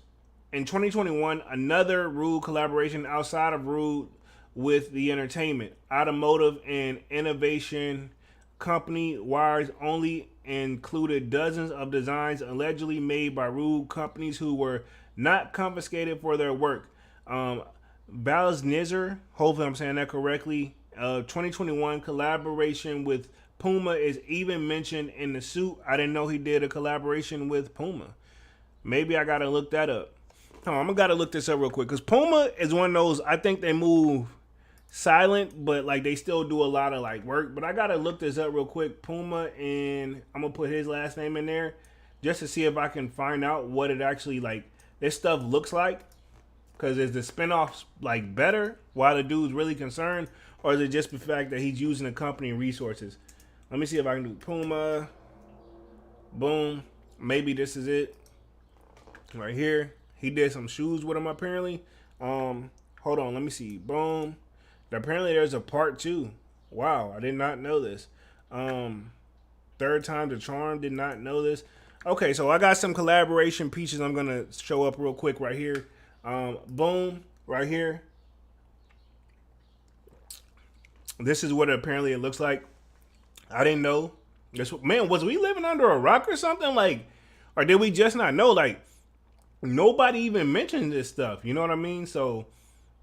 Speaker 2: in 2021, another Rhude collaboration outside of Rhude with the entertainment, automotive, and innovation company Wires only included dozens of designs allegedly made by Rhude companies who were not confiscated for their work. Balsnizzer, hopefully I'm saying that correctly, 2021 collaboration with Puma is even mentioned in the suit. I didn't know he did a collaboration with Puma. Maybe I gotta look that up. I'm gonna gotta look this up real quick because Puma is one of those. I think they move silent, but like they still do a lot of like work. But I gotta look this up real quick. Puma, and I'm gonna put his last name in there just to see if I can find out what it actually like this stuff looks like. Because is the spinoffs like better while the dude's really concerned, or is it just the fact that he's using the company resources? Let me see if I can do Puma. Boom. Maybe this is it. Right here. He did some shoes with him apparently. Hold on, let me see. Boom. Apparently there's a part 2. Wow, I did not know this. Third time the charm, did not know this. Okay, so I got some collaboration pieces I'm gonna show up real quick right here. Boom, right here. This is what apparently it looks like. I didn't know. This, man, was we living under a rock or something? Like, or did we just not know? Like, nobody even mentioned this stuff. You know what I mean? So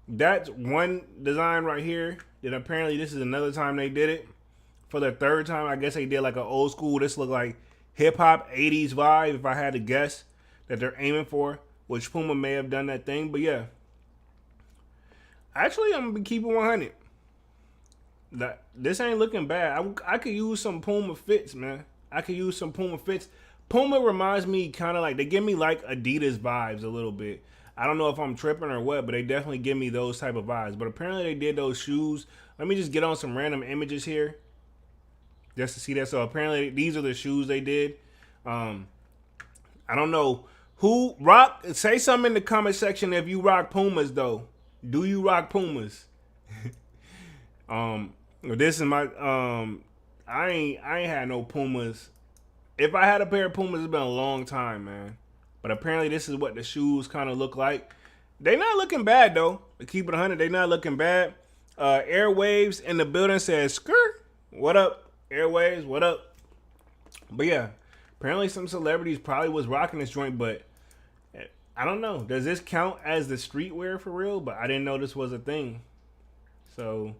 Speaker 2: that's one design right here. That apparently this is another time they did it. For the third time, I guess they did like an old school. This looked like hip hop 80s vibe, if I had to guess, that they're aiming for. Which Puma may have done that thing, but yeah. Actually, I'm gonna keep it 100. This ain't looking bad. I could use some Puma fits, man. I could use some Puma fits. Puma reminds me kind of like, they give me like Adidas vibes a little bit. I don't know if I'm tripping or what, but they definitely give me those type of vibes. But apparently they did those shoes. Let me just get on some random images here just to see that. So apparently these are the shoes they did. I don't know who rock. Say something in the comment section if you rock Pumas though. Do you rock Pumas? This is my I ain't had no Pumas. If I had a pair of Pumas, it's been a long time, man. But apparently this is what the shoes kind of look like. They not looking bad though. To keep it 100, they not looking bad. Airwaves in the building says skirt. What up? Airwaves, what up? But yeah, apparently some celebrities probably was rocking this joint, but I don't know. Does this count as the streetwear for real? But I didn't know this was a thing. So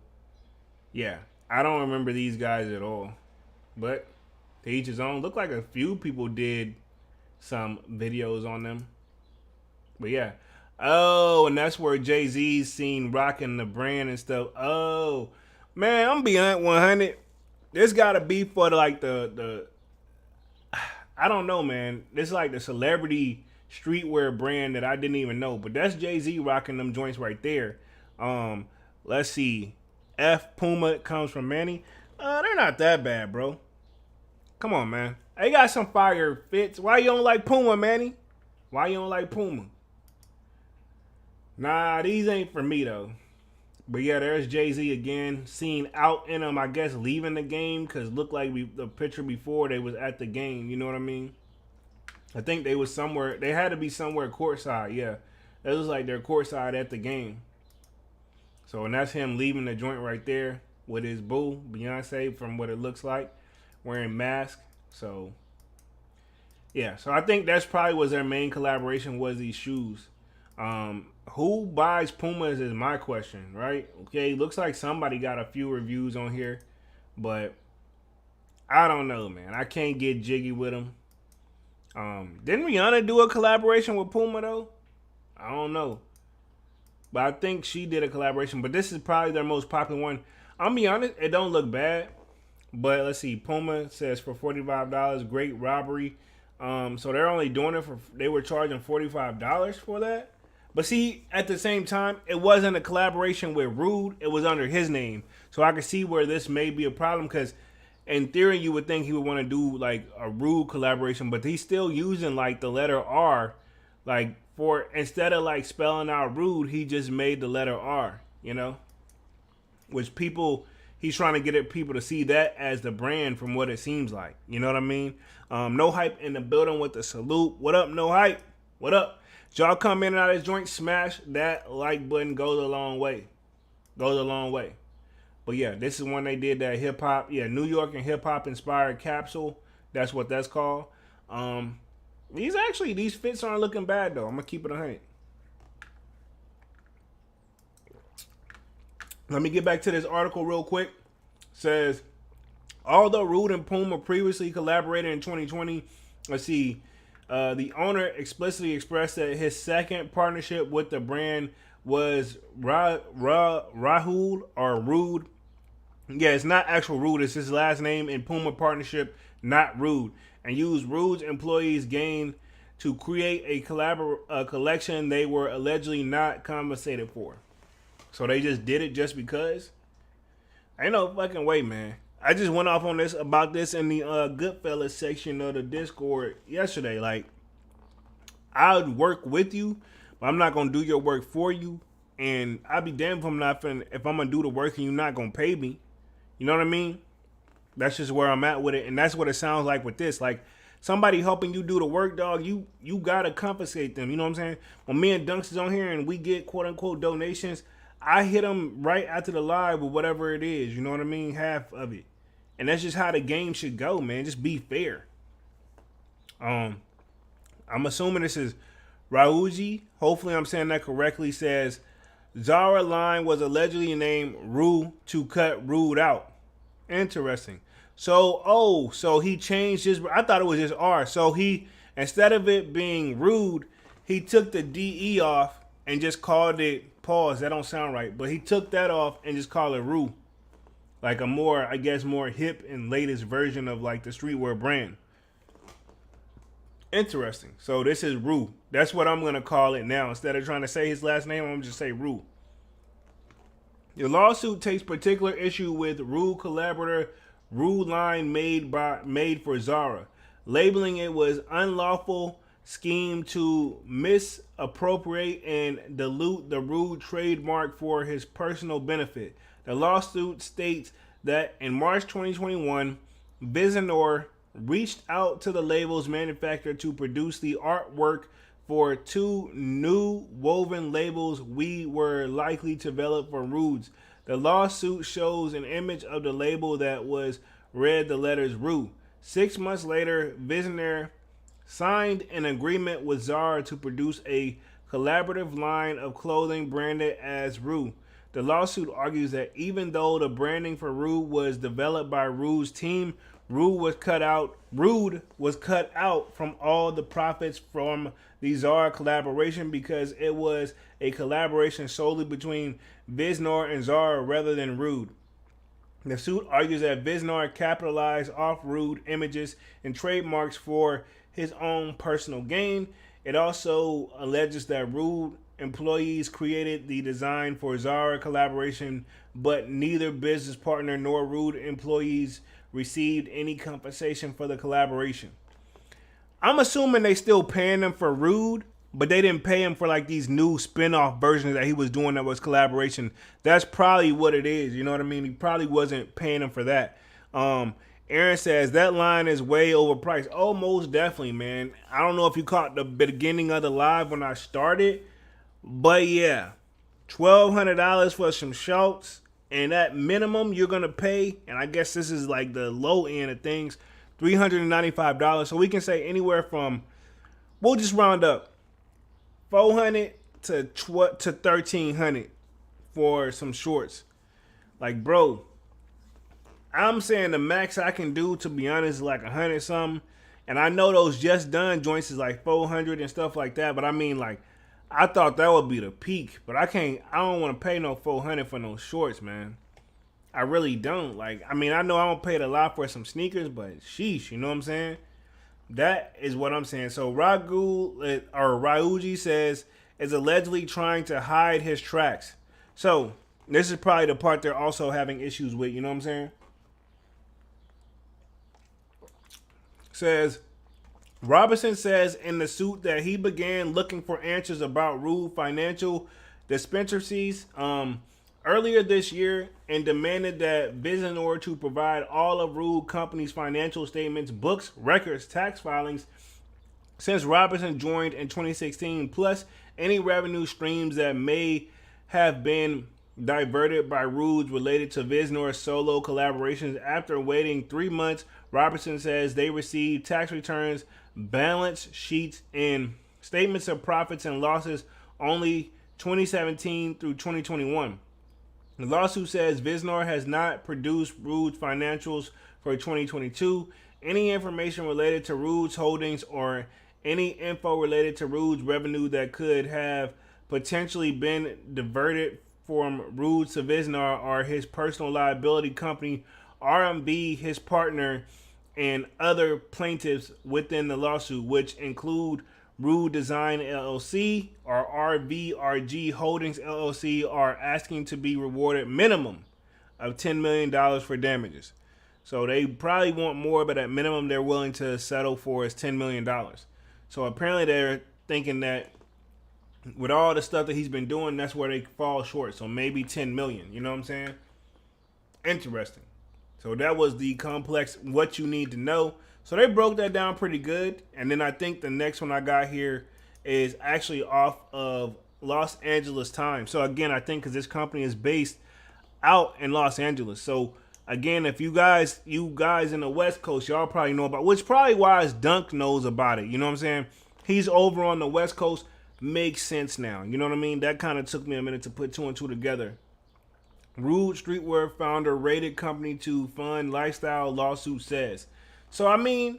Speaker 2: yeah, I don't remember these guys at all. But to each his own. Look like a few people did some videos on them. But yeah. Oh, and that's where Jay-Z's seen rocking the brand and stuff. Oh, man, I'm beyond 100. This gotta be for like the I don't know, man. This is like the celebrity streetwear brand that I didn't even know. But that's Jay-Z rocking them joints right there. Let's see. F Puma comes from Manny. They're not that bad, bro. Come on, man. They got some fire fits. Why you don't like Puma, Manny? Why you don't like Puma? Nah, these ain't for me, though. But yeah, there's Jay-Z again. Seen out in them, I guess, leaving the game. Because looked like the picture before they was at the game. You know what I mean? I think they was somewhere. They had to be somewhere courtside, yeah. It was like they're courtside at the game. So, and that's him leaving the joint right there with his boo, Beyonce, from what it looks like, wearing mask. So, yeah. So, I think that's probably was their main collaboration was these shoes. Who buys Pumas is my question, right? Okay, looks like somebody got a few reviews on here, but I don't know, man. I can't get jiggy with them. Didn't Rihanna do a collaboration with Puma, though? I don't know. But I think she did a collaboration. But this is probably their most popular one. I'll be honest, it don't look bad. But let's see. Puma says for $45, great robbery. So they're only doing it for, they were charging $45 for that. But see, at the same time, it wasn't a collaboration with Rhude. It was under his name. So I can see where this may be a problem because in theory, you would think he would want to do like a Rhude collaboration, but he's still using like the letter R, like for instead of like spelling out Rhude, he just made the letter R, you know, which people he's trying to get people to see that as the brand from what it seems like, you know what I mean? No Hype in the building with the salute. What up, No Hype? What up? Y'all come in and out of this joint, smash that like button. Goes a long way. Goes a long way. But yeah, this is when they did that hip hop, New York and hip hop inspired capsule. That's what that's called. These fits aren't looking bad though. I'm gonna keep it 100. Let me get back to this article real quick. It says, although Rhude and Puma previously collaborated in 2020, let's see, the owner explicitly expressed that his second partnership with the brand was Rahul or Rhude. Yeah, it's not actual Rhude. It's his last name in Puma partnership, not Rhude. And used Rhude's employees' gain to create a collection they were allegedly not compensated for. So they just did it just because? Ain't no fucking way, man. I just went off on this about this in the Goodfellas section of the Discord yesterday. Like, I'd work with you, but I'm not gonna do your work for you. And I'd be damned if I'm gonna do the work and you're not gonna pay me. You know what I mean? That's just where I'm at with it, and that's what it sounds like with this. Like somebody helping you do the work, dog. You gotta compensate them. You know what I'm saying? When me and Dunks is on here and we get quote unquote donations, I hit them right after the live with whatever it is. You know what I mean? Half of it, and that's just how the game should go, man. Just be fair. I'm assuming this is Rhuigi. Hopefully, I'm saying that correctly. Says Zara line was allegedly named Rue to cut Rhude out. Interesting. So he changed his. I thought it was just R. So he, instead of it being Rhude, he took the DE off and just called it, pause, that don't sound right, but he took that off and just called it Rue. Like a more, I guess, more hip and latest version of like the streetwear brand. Interesting. So this is Rue. That's what I'm going to call it now. Instead of trying to say his last name, I'm going to just say Rue. The lawsuit takes particular issue with Rhude collaborator Rhude line made for Zara, labeling it was unlawful scheme to misappropriate and dilute the Rhude trademark for his personal benefit. The lawsuit states that in March 2021, Visinor reached out to the label's manufacturer to produce the artwork for two new woven labels we were likely to develop for Rhude's. The lawsuit shows an image of the label that was read the letters Rue. 6 months later, Visionary signed an agreement with Zara to produce a collaborative line of clothing branded as Rue. The lawsuit argues that even though the branding for Rue was developed by Rue's team, Rhude was cut out from all the profits from the Zara collaboration because it was a collaboration solely between Visinor and Zara rather than Rhude. The suit argues that Visinor capitalized off Rhude images and trademarks for his own personal gain. It also alleges that Rhude employees created the design for Zara collaboration, but neither business partner nor Rhude employees received any compensation for the collaboration. I'm assuming they still paying him for Rhude, but they didn't pay him for like these new spin-off versions that he was doing that was collaboration. That's probably what it is. You know what I mean? He probably wasn't paying him for that. Aaron says that line is way overpriced. Oh, most definitely, man. I don't know if you caught the beginning of the live when I started, but yeah, $1,200 for some shorts, and at minimum you're gonna pay, and I guess this is like the low end of things, $395. So we can say anywhere from, we'll just round up, $400 to $1,300 for some shorts. Like, bro, I'm saying the max I can do, to be honest, is like 100 something. And I know those just done joints is like 400 and stuff like that. But I mean, like, I thought that would be the peak. But I don't want to pay no 400 for no shorts, man. I really don't. Like, I mean, I know I don't pay a lot for some sneakers, but sheesh, you know what I'm saying? That is what I'm saying. So Rhuigi says is allegedly trying to hide his tracks. So this is probably the part they're also having issues with, you know what I'm saying? Says Robinson says in the suit that he began looking for answers about Rhude financial discrepancies earlier this year and demanded that Visinor to provide all of Rhude company's financial statements, books, records, tax filings since Robinson joined in 2016, plus any revenue streams that may have been diverted by Rhude related to Visnor's solo collaborations. After waiting 3 months, Robertson says they received tax returns, balance sheets, and statements of profits and losses only 2017 through 2021. The lawsuit says Visnor has not produced Rhude's financials for 2022. Any information related to Rhude's holdings or any info related to Rhude's revenue that could have potentially been diverted from Rhude to Visnor or his personal liability company, RMB, his partner, and other plaintiffs within the lawsuit, which include Rhude Design LLC or RVRG Holdings LLC, are asking to be rewarded minimum of $10 million for damages. So they probably want more, but at minimum they're willing to settle for is $10 million. So apparently they're thinking that with all the stuff that he's been doing, that's where they fall short. So maybe 10 million, you know what I'm saying? Interesting. So that was the complex what you need to know. So they broke that down pretty good. And then I think the next one I got here is actually off of Los Angeles Times. So again, I think because this company is based out in Los Angeles. So again, if you guys in the West Coast, y'all probably know about, which probably why Dunk knows about it. You know what I'm saying? He's over on the West Coast. Makes sense now. You know what I mean? That kind of took me a minute to put two and two together. Rhude Streetwear founder raided company to fund lifestyle lawsuit says. So, I mean,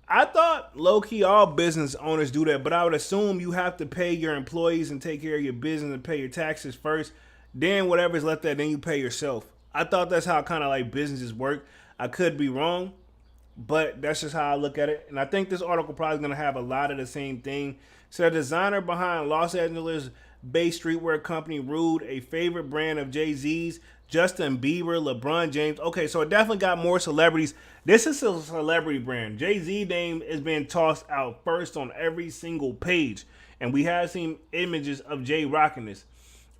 Speaker 2: I thought low-key all business owners do that, but I would assume you have to pay your employees and take care of your business and pay your taxes first. Then whatever's left there, then you pay yourself. I thought that's how kind of like businesses work. I could be wrong, but that's just how I look at it. And I think this article probably going to have a lot of the same thing. So the designer behind Los Angeles-based streetwear company Rhude, a favorite brand of Jay-Z's, Justin Bieber, LeBron James. Okay, so it definitely got more celebrities. This is a celebrity brand. Jay-Z name is being tossed out first on every single page. And we have seen images of Jay rocking this.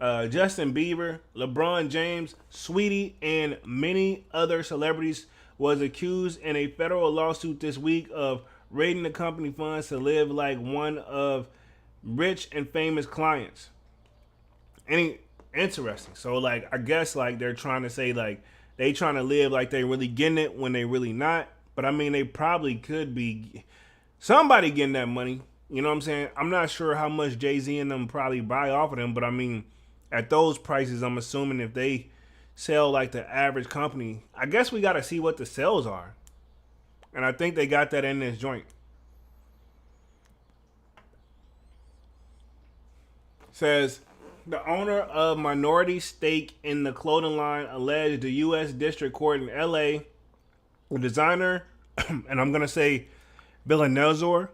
Speaker 2: Justin Bieber, LeBron James, Sweetie, and many other celebrities was accused in a federal lawsuit this week of raiding the company funds to live like one of rich and famous clients. Interesting. So like, I guess like they're trying to say like they trying to live like they really getting it when they really not. But I mean, they probably could be somebody getting that money. You know what I'm saying? I'm not sure how much Jay-Z and them probably buy off of them, but I mean, at those prices, I'm assuming if they sell like the average company, I guess we got to see what the sales are. And I think they got that in this joint. Says the owner of minority stake in the clothing line alleged the U.S. District Court in L.A. the designer, and I'm going to say Villanelzor,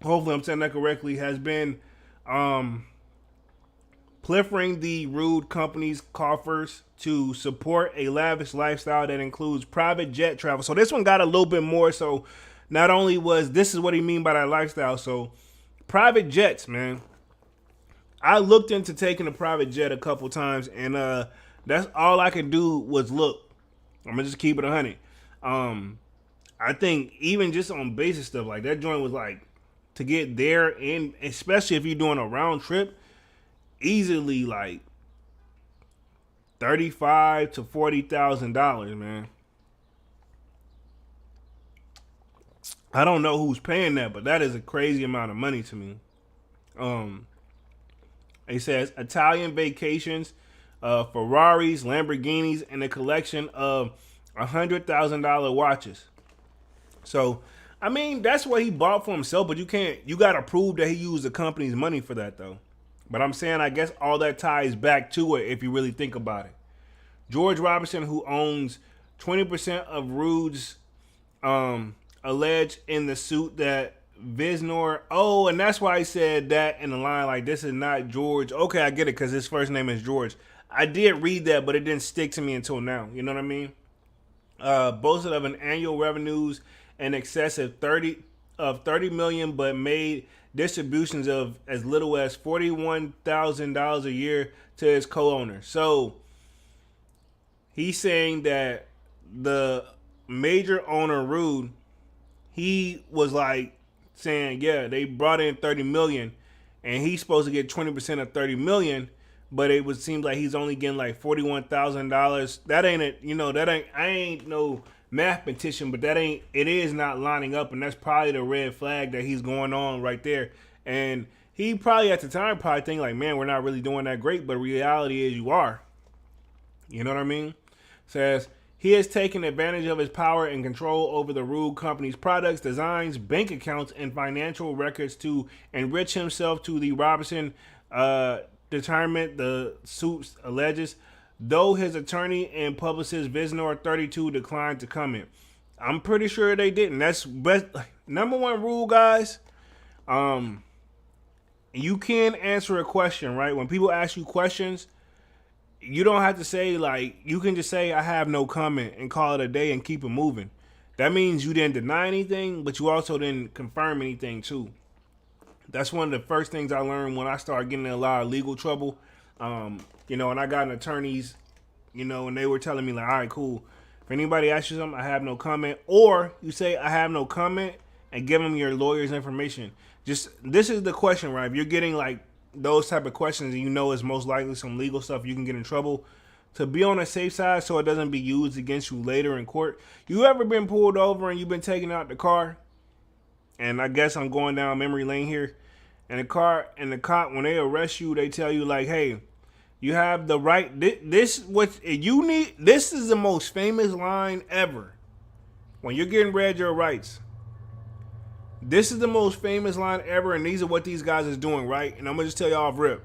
Speaker 2: hopefully I'm saying that correctly, has been Proliferating the Rhude company's coffers to support a lavish lifestyle that includes private jet travel. So this one got a little bit more. So not only was this is what he mean by that lifestyle. So private jets, man. I looked into taking a private jet a couple times, and that's all I could do was look. I'm gonna just keep it 100. I think even just on basic stuff like that joint was like to get there, and especially if you're doing a round trip, easily like $35,000 to $40,000, man. I don't know who's paying that, but that is a crazy amount of money to me. It says Italian vacations, Ferraris, Lamborghinis, and a collection of $100,000 watches. So, I mean, that's what he bought for himself, but you got to prove that he used the company's money for that, though. But I'm saying, I guess all that ties back to it if you really think about it. George Robinson, who owns 20% of Rhude's, alleged in the suit that Visnor. Oh, and that's why he said that in the line, like, this is not George. Okay, I get it, because his first name is George. I did read that, but it didn't stick to me until now. You know what I mean? Boasted of an annual revenues in excess of 30 million, but made distributions of as little as $41,000 a year to his co-owner. So he's saying that the major owner, Rhude, he was like saying, yeah, they brought in 30 million and he's supposed to get 20% of 30 million, but it would seem like he's only getting like $41,000. That ain't it, I ain't no mathematician, but it is not lining up, and that's probably the red flag that he's going on right there. And he probably at the time probably think like, man, we're not really doing that great, but reality is you are. You know what I mean? Says he has taken advantage of his power and control over the Rhude company's products, designs, bank accounts, and financial records to enrich himself to the Robinson retirement, the suit alleges, though his attorney and publicist Visnor 32 declined to comment. I'm pretty sure they didn't. That's best, number one rule, guys. You can answer a question, right? When people ask you questions, you don't have to say, like, you can just say, I have no comment and call it a day and keep it moving. That means you didn't deny anything, but you also didn't confirm anything, too. That's one of the first things I learned when I started getting in a lot of legal trouble. And I got an attorneys, and they were telling me, like, all right, cool. If anybody asks you something, I have no comment. Or you say, I have no comment, and give them your lawyer's information. This is the question, right? If you're getting, like, those type of questions, and it's most likely some legal stuff, you can get in trouble. To be on the safe side so it doesn't be used against you later in court. You ever been pulled over and you've been taken out the car? And I guess I'm going down memory lane here. And the cop, when they arrest you, they tell you, like, hey, you have the right. This what you need. This is the most famous line ever. When you're getting read your rights, this is the most famous line ever, and these are what these guys is doing, right? And I'm gonna just tell y'all off rip.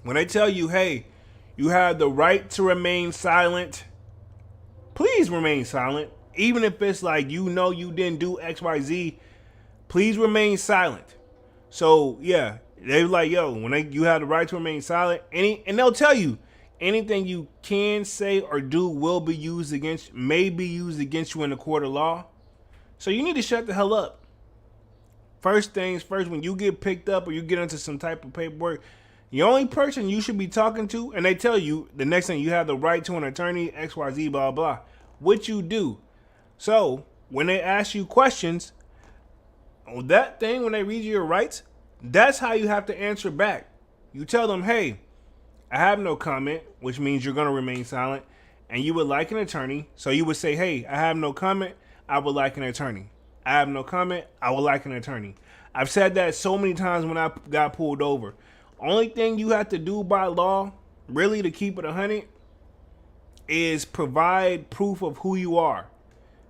Speaker 2: When they tell you, hey, you have the right to remain silent, please remain silent. Even if it's like you didn't do X, Y, Z, please remain silent. So yeah, they were like, yo, you have the right to remain silent, and they'll tell you anything you can say or do may be used against you in the court of law. So you need to shut the hell up. First things first, when you get picked up or you get into some type of paperwork, the only person you should be talking to, and they tell you the next thing, you have the right to an attorney, XYZ, blah, blah, which you do. So when they ask you questions, that thing, when they read you your rights, that's how you have to answer back. You tell them, hey, I have no comment, which means you're going to remain silent, and you would like an attorney. So you would say, hey, I have no comment, I would like an attorney. I have no comment, I would like an attorney. I've said that so many times when I got pulled over. Only thing you have to do by law, really, to keep it 100, is provide proof of who you are,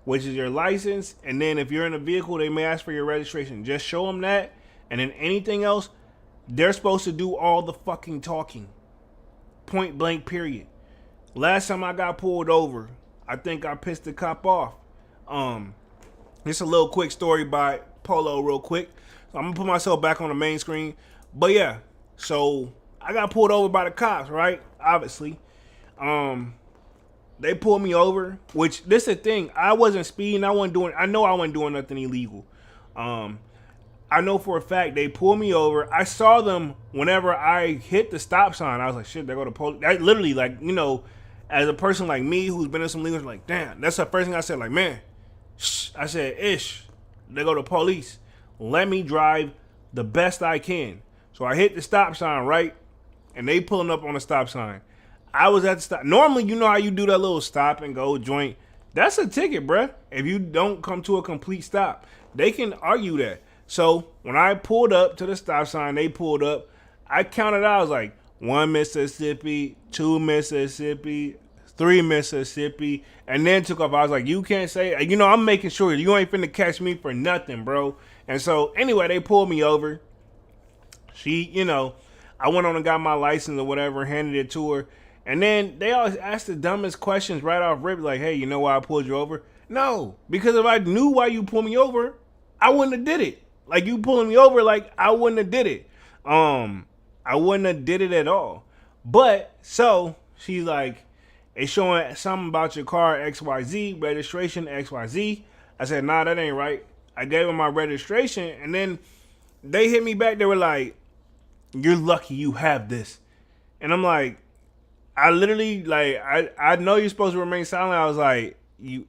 Speaker 2: which is your license. And then if you're in a vehicle, they may ask for your registration. Just show them that. And then anything else, they're supposed to do all the fucking talking. Point blank, period. Last time I got pulled over, I think I pissed the cop off. Just a little quick story by Polo real quick. So I'm going to put myself back on the main screen. But yeah, so I got pulled over by the cops, right? Obviously. They pulled me over, which this is the thing. I wasn't speeding. I know I wasn't doing nothing illegal. Um, I know for a fact they pulled me over. I saw them whenever I hit the stop sign. I was like, shit, they go to police. I literally, like, as a person like me who's been in some legal, like, damn, that's the first thing I said. Like, man, shh. I said, ish, they go to police. Let me drive the best I can. So I hit the stop sign, right? And they pulling up on the stop sign. I was at the stop. Normally, you know how you do that little stop and go joint. That's a ticket, bruh. If you don't come to a complete stop, they can argue that. So when I pulled up to the stop sign, they pulled up. I counted out. I was like, 1 Mississippi, 2 Mississippi, 3 Mississippi, and then took off. I was like, you can't say, I'm making sure you ain't finna catch me for nothing, bro. And so anyway, they pulled me over. I went on and got my license or whatever, handed it to her. And then they always ask the dumbest questions right off rip, like, hey, you know why I pulled you over? No, because if I knew why you pulled me over, I wouldn't have did it. Like, you pulling me over, like, I wouldn't have did it. I wouldn't have did it at all. But, so, she's like, it's showing something about your car, XYZ, registration, XYZ. I said, nah, that ain't right. I gave them my registration, and then they hit me back. They were like, you're lucky you have this. And I'm like, I literally, like, I know you're supposed to remain silent. I was like, I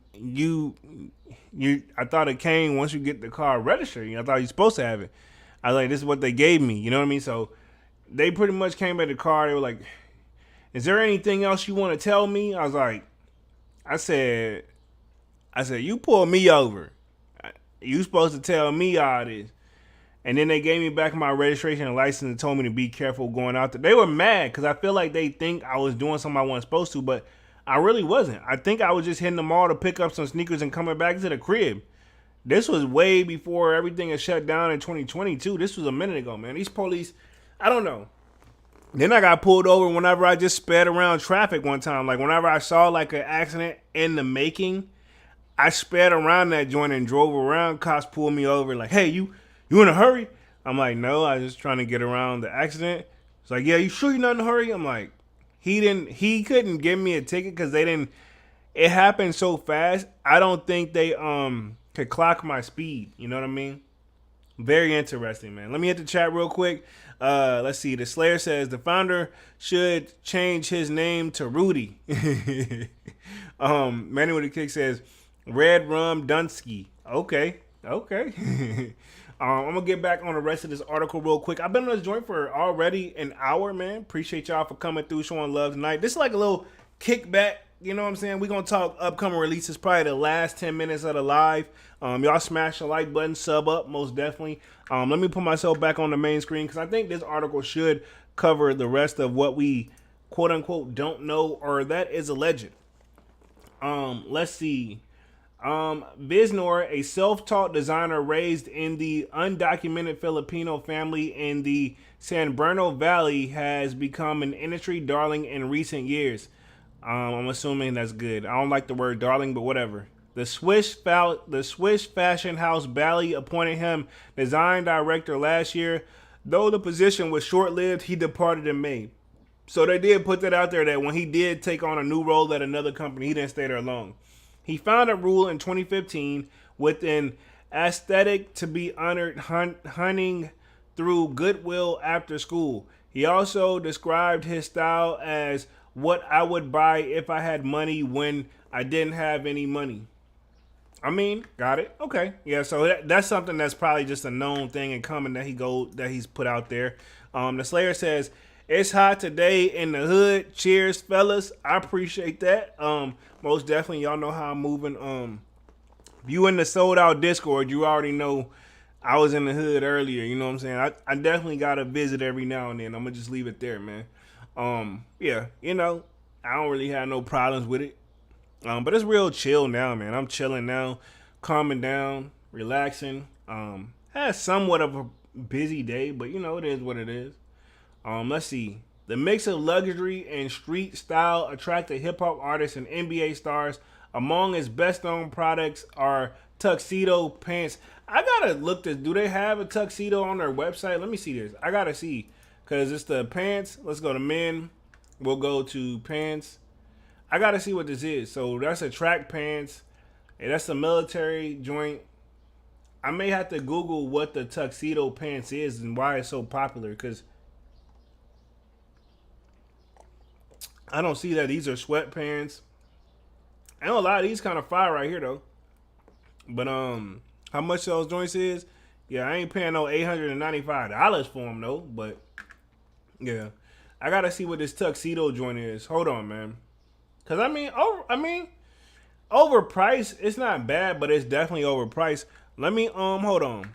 Speaker 2: thought it came once you get the car registered. I thought you're supposed to have it. I was like, this is what they gave me. You know what I mean? So they pretty much came by the car. They were like, is there anything else you want to tell me? I was like, I said, you pulled me over. You supposed to tell me all this. And then they gave me back my registration and license and told me to be careful going out there. They were mad because I feel like they think I was doing something I wasn't supposed to, but I really wasn't. I think I was just hitting the mall to pick up some sneakers and coming back to the crib. This was way before everything is shut down in 2022. This was a minute ago, man. These police, I don't know. Then I got pulled over whenever I just sped around traffic one time. Like, whenever I saw, like, an accident in the making, I sped around that joint and drove around. Cops pulled me over like, hey, you in a hurry? I'm like, no, I was just trying to get around the accident. It's like, yeah, you sure you're not in a hurry? I'm like, he couldn't give me a ticket because it happened so fast. I don't think they could clock my speed. You know what I mean? Very interesting, man. Let me hit the chat real quick. Let's see. The Slayer says the founder should change his name to Rudy. Manny with the Kick says Red Rum Dunsky. Okay. I'm gonna get back on the rest of this article real quick. I've been on this joint for already an hour, man. Appreciate y'all for coming through, showing love tonight. This is like a little kickback. You know what I'm saying? We're going to talk upcoming releases, probably the last 10 minutes of the live. Y'all smash the like button, sub up, most definitely. Let me put myself back on the main screen because I think this article should cover the rest of what we, quote unquote, don't know or that is alleged. Let's see. Biznor, a self-taught designer raised in the undocumented Filipino family in the San Bernardino Valley, has become an industry darling in recent years. I'm assuming that's good. I don't like the word darling, but whatever. The Swiss fashion house Bally appointed him design director last year. Though the position was short-lived, he departed in May. So they did put that out there that when he did take on a new role at another company, he didn't stay there long. He founded Rule in 2015 with an aesthetic to be honored hunting through Goodwill after school. He also described his style as what I would buy if I had money when I didn't have any money. I mean, got it. Okay. Yeah, so that's something that's probably just a known thing and common that he's put out there. The Slayer says, it's hot today in the hood. Cheers, fellas. I appreciate that. Most definitely, y'all know how I'm moving. If you in the Sold Out Discord, you already know I was in the hood earlier. You know what I'm saying? I definitely got to visit every now and then. I'm going to just leave it there, man. Yeah, I don't really have no problems with it. But it's real chill now, man. I'm chilling now, calming down, relaxing. Had somewhat of a busy day, but it is what it is. Let's see. The mix of luxury and street style attracted hip hop artists and NBA stars. Among its best known products are tuxedo pants. I gotta look this. Do they have a tuxedo on their website? Let me see this. I gotta see. Because it's the pants. Let's go to men. We'll go to pants. I gotta see what this is. So that's a track pants. And that's a military joint. I may have to Google what the tuxedo pants is and why it's so popular. Because I don't see that. These are sweatpants. I know a lot of these kind of fire right here though. But how much those joints is? Yeah, I ain't paying no $895 for them though. But yeah, I gotta see what this tuxedo joint is. Hold on, man. Cause I mean, overpriced. It's not bad, but it's definitely overpriced. Let me hold on.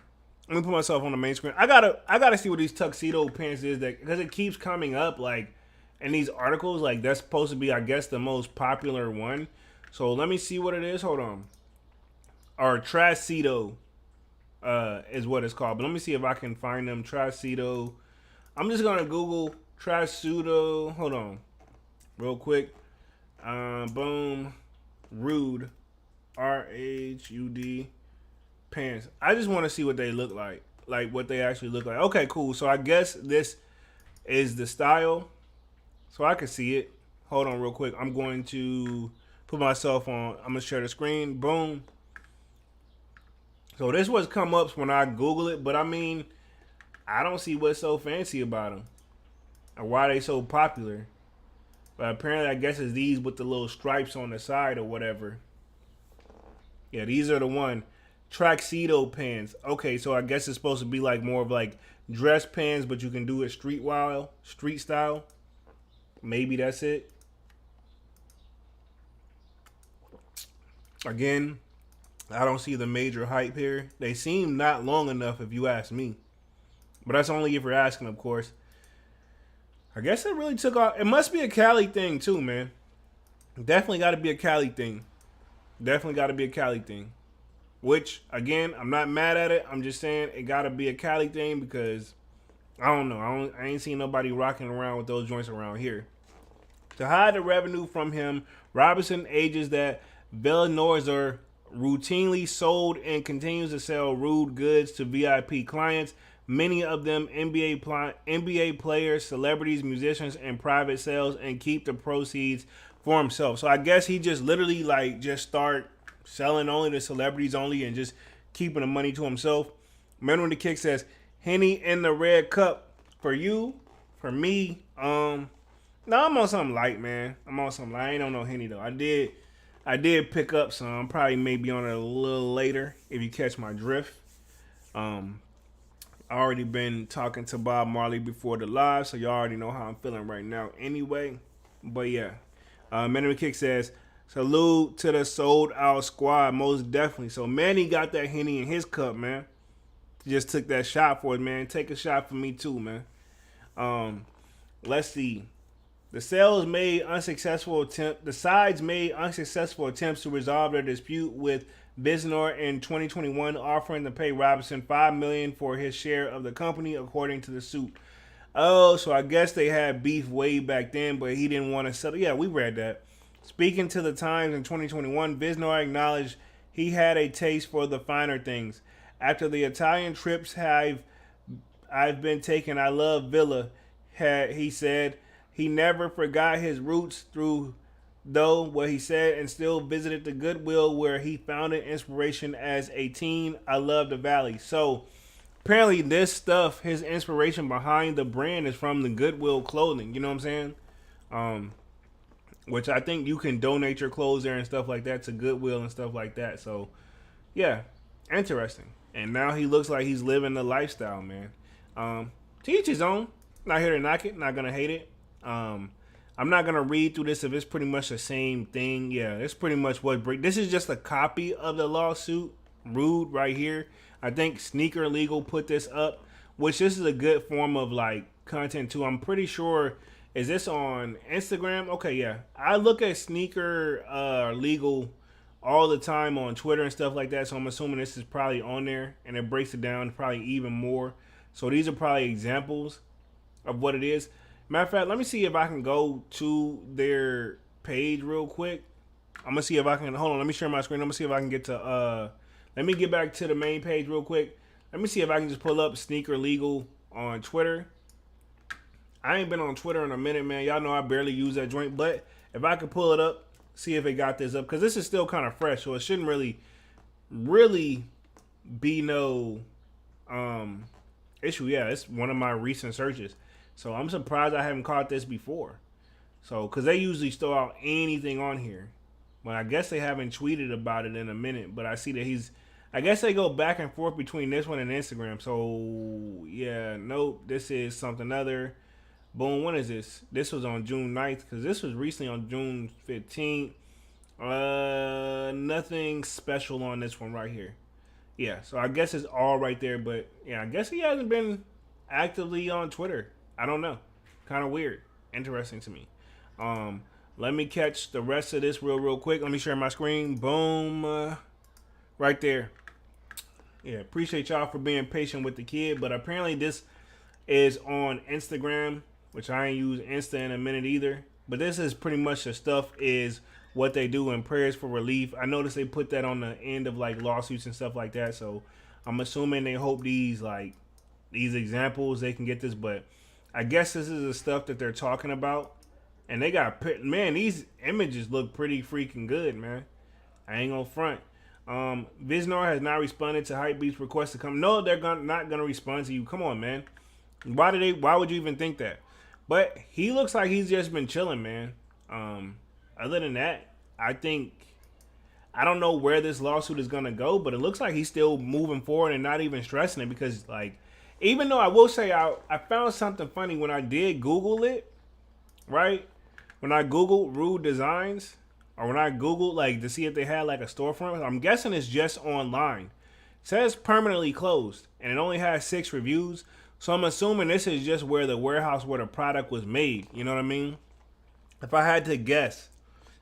Speaker 2: Let me put myself on the main screen. I gotta see what these tuxedo pants is, that because it keeps coming up like in these articles. Like that's supposed to be, I guess, the most popular one. So let me see what it is. Hold on. Or Trascedo is what it's called. But let me see if I can find them. Trascedo. I'm just gonna Google Trascedo. Hold on, real quick. Boom. Rhude. Rhud pants. I just want to see what they look like what they actually look like. Okay, cool. So I guess this is the style. So I can see it. Hold on, real quick. I'm going to put myself on. I'm gonna share the screen. Boom. So this was come up when I Google it, but I mean, I don't see what's so fancy about them or why they so popular. But apparently, I guess it's these with the little stripes on the side or whatever. Yeah, these are the one. Tuxedo pants. Okay, so I guess it's supposed to be like more of like dress pants, but you can do it street style. Maybe that's it. Again, I don't see the major hype here. They seem not long enough if you ask me. But that's only if you're asking, of course. I guess it really took off. It must be a Cali thing too, man. Definitely got to be a Cali thing. Definitely got to be a Cali thing. Which, again, I'm not mad at it. I'm just saying it got to be a Cali thing because, I don't know. I ain't seen nobody rocking around with those joints around here. To hide the revenue from him, Robinson ages that Villanors are routinely sold and continues to sell Rhude goods to VIP clients. Many of them NBA players, celebrities, musicians, and private sales, and keep the proceeds for himself. So I guess he just literally like just start selling only to celebrities only and just keeping the money to himself. Man with the Kick says, Henny in the red cup for you, for me. No, I'm on something light, man. I'm on something light. I ain't on no Henny though. I did pick up some. Probably maybe on it a little later if you catch my drift. I already been talking to Bob Marley before the live, so y'all already know how I'm feeling right now anyway. But yeah, Manny Kick says, salute to the sold out squad, most definitely. So Manny got that Henny in his cup, man. Just took that shot for it, man. Take a shot for me too, man. Let's see. The sides made unsuccessful attempts to resolve their dispute with Biznor in 2021, offering to pay Robinson $5 million for his share of the company, according to the suit. Oh, so I guess they had beef way back then, but he didn't want to settle. Yeah, we read that. Speaking to the Times in 2021, Biznor acknowledged he had a taste for the finer things. After the Italian trips I've been taking, I love Villa, he said. He never forgot his roots through, though, what he said, and still visited the Goodwill where he founded inspiration as a teen. I love the Valley. So apparently this stuff, his inspiration behind the brand is from the Goodwill clothing. You know what I'm saying? Which I think you can donate your clothes there and stuff like that to Goodwill and stuff like that. So yeah, interesting. And now he looks like he's living the lifestyle, man. To each his own. Not here to knock it. Not going to hate it. I'm not going to read through this if it's pretty much the same thing. Yeah, it's pretty much what this is just a copy of the lawsuit. Rhude right here. I think Sneaker Legal put this up, which this is a good form of like content too. I'm pretty sure. Is this on Instagram? Okay, yeah. I look at Sneaker Legal all the time on Twitter and stuff like that, so I'm assuming this is probably on there, and it breaks it down probably even more. So these are probably examples of what it is. Matter of fact, let me see if I can go to their page real quick. I'm gonna see if I can. Hold on, let me share my screen. I'm gonna see if I can get to. Let me get back to the main page real quick. Let me see if I can just pull up Sneaker Legal on Twitter. I ain't been on Twitter in a minute, man. Y'all know I barely use that joint. But if I could pull it up, see if it got this up. Because this is still kind of fresh. So it shouldn't really be no issue. Yeah, it's one of my recent searches. So I'm surprised I haven't caught this before. So, because they usually throw out anything on here. Well, I guess they haven't tweeted about it in a minute. But I see that I guess they go back and forth between this one and Instagram. So, yeah, nope. This is something other. Boom, when is this? This was on June 9th, because this was recently on June 15th. Nothing special on this one right here. Yeah, so I guess it's all right there, but yeah, I guess he hasn't been actively on Twitter. I don't know. Kind of weird. Interesting to me. Let me catch the rest of this real quick. Let me share my screen. Boom. Right there. Yeah, appreciate y'all for being patient with the kid, but apparently this is on Instagram, which I ain't use Insta in a minute either. But this is pretty much the stuff is what they do in prayers for relief. I noticed they put that on the end of like lawsuits and stuff like that. So I'm assuming they hope these examples they can get this. But I guess this is the stuff that they're talking about. And they got, man, these images look pretty freaking good, man. I ain't gonna front. Visnor has not responded to Hypebeast's request to come. No, they're not gonna respond to you. Come on, man. Why would you even think that? But he looks like he's just been chilling, man. Other than that, I don't know where this lawsuit is gonna go, but it looks like he's still moving forward and not even stressing it, because like, even though I will say I found something funny when I did Google it, right? When I Googled Rhude Designs, or when I Googled like to see if they had like a storefront, I'm guessing it's just online. It says permanently closed, and it only has 6 reviews. So I'm assuming this is just where the warehouse where the product was made. You know what I mean? If I had to guess.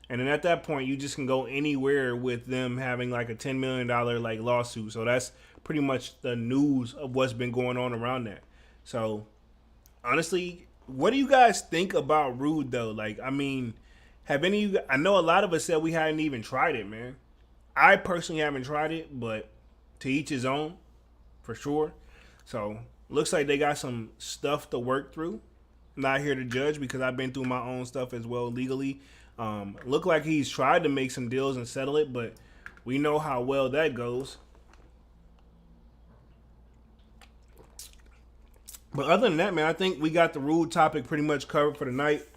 Speaker 2: And then at that point, you just can go anywhere with them having like a $10 million like lawsuit. So that's pretty much the news of what's been going on around that. So honestly, what do you guys think about Rhude though? Like, I mean, have any of you, I know a lot of us said we hadn't even tried it, man. I personally haven't tried it, but to each his own, for sure. So looks like they got some stuff to work through. Not here to judge because I've been through my own stuff as well legally. Look like he's tried to make some deals and settle it, but we know how well that goes. But other than that, man, I think we got the Rhude topic pretty much covered for the night.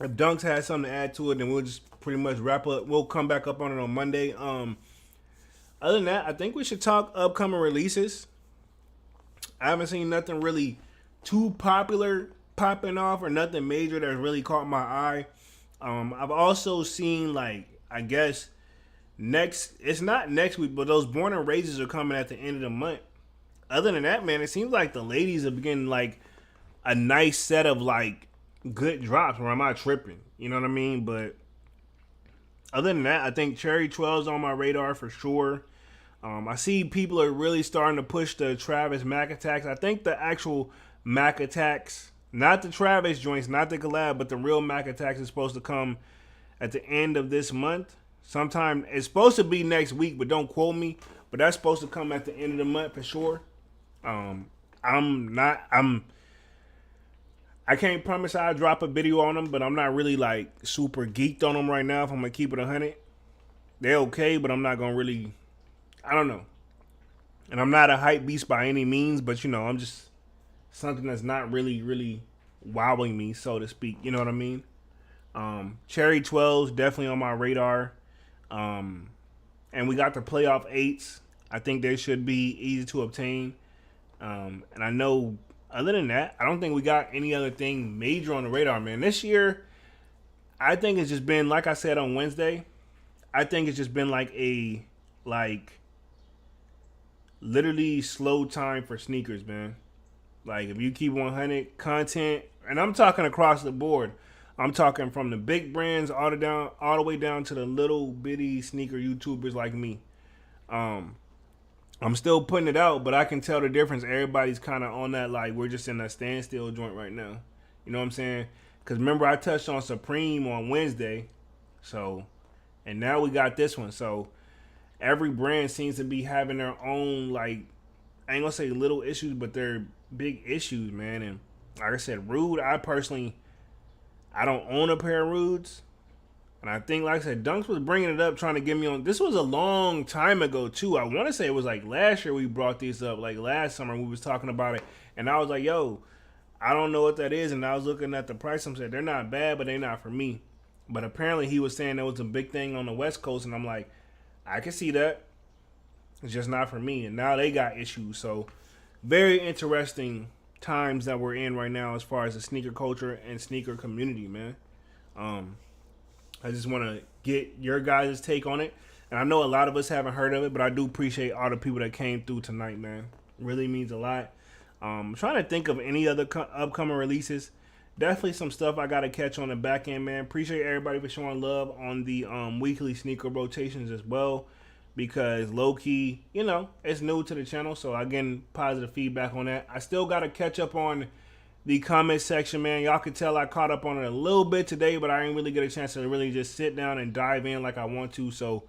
Speaker 2: If Dunks has something to add to it, then we'll just pretty much wrap up. We'll come back up on it on Monday. Other than that, I think we should talk upcoming releases. I haven't seen nothing really too popular popping off or nothing major that really caught my eye. I've also seen, like, I guess it's not next week, but those Born and Raises are coming at the end of the month. Other than that, man, it seems like the ladies are getting like a nice set of like good drops, or am I tripping? You know what I mean? But other than that, I think Cherry 12 is on my radar for sure. I see people are really starting to push the Travis Mac Attacks. I think the actual Mac Attacks, not the Travis joints, not the collab, but the real Mac Attacks is supposed to come at the end of this month. Sometime, it's supposed to be next week, but don't quote me. But that's supposed to come at the end of the month for sure. I can't promise I'll drop a video on them, but I'm not really like super geeked on them right now. If I'm gonna keep it 100, they're okay, but I'm not gonna really, I don't know. And I'm not a hype beast by any means, but you know, I'm just something that's not really wowing me, so to speak. You know what I mean? Cherry 12's definitely on my radar. And we got the playoff 8s. I think they should be easy to obtain. And I know, other than that, I don't think we got any other thing major on the radar, man. This year, I think it's just been, like I said on Wednesday, I think it's just been like a, literally slow time for sneakers, man. Like, if you keep 100 content, and I'm talking across the board, I'm talking from the big brands all the way down to the little bitty sneaker YouTubers like me. I'm still putting it out, but I can tell the difference. Everybody's kind of on that, like, we're just in a standstill joint right now. You know what I'm saying? Because remember, I touched on Supreme on Wednesday. So, and now we got this one. So, every brand seems to be having their own, like, I ain't gonna say little issues, but they're big issues, man. And like I said, Rhude, I don't own a pair of Rhudes. And I think, like I said, Dunks was bringing it up, trying to get me on. This was a long time ago, too. I want to say it was like last year we brought these up, like last summer we was talking about it. And I was like, yo, I don't know what that is. And I was looking at the price. I'm saying, they're not bad, but they're not for me. But apparently he was saying there was a big thing on the West Coast. And I'm like, I can see that. It's just not for me. And now they got issues. So very interesting times that we're in right now as far as the sneaker culture and sneaker community, man. I just want to get your guys' take on it. And I know a lot of us haven't heard of it, but I do appreciate all the people that came through tonight, man. Really means a lot. I'm trying to think of any other upcoming releases. Definitely some stuff I got to catch on the back end, man. Appreciate everybody for showing love on the weekly sneaker rotations as well. Because low-key, you know, it's new to the channel. So, again, positive feedback on that. I still got to catch up on the comment section, man. Y'all can tell I caught up on it a little bit today, but I didn't really get a chance to really just sit down and dive in like I want to. So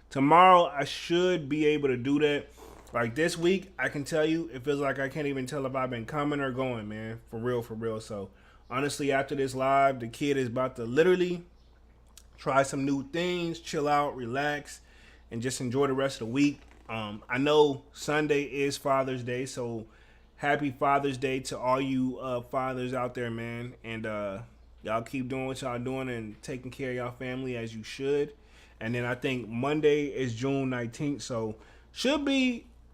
Speaker 2: tomorrow I should be able to do that. Like this week, I can tell you, it feels like I can't even tell if I've been coming or going, man. For real, for real. So honestly, after this live, the kid is about to literally try some new things, chill out, relax, and just enjoy the rest of the week. I know Sunday is Father's Day, so happy Father's Day to all you fathers out there, man. And y'all keep doing what y'all doing and taking care of y'all family as you should. And then I think Monday is June 19th, so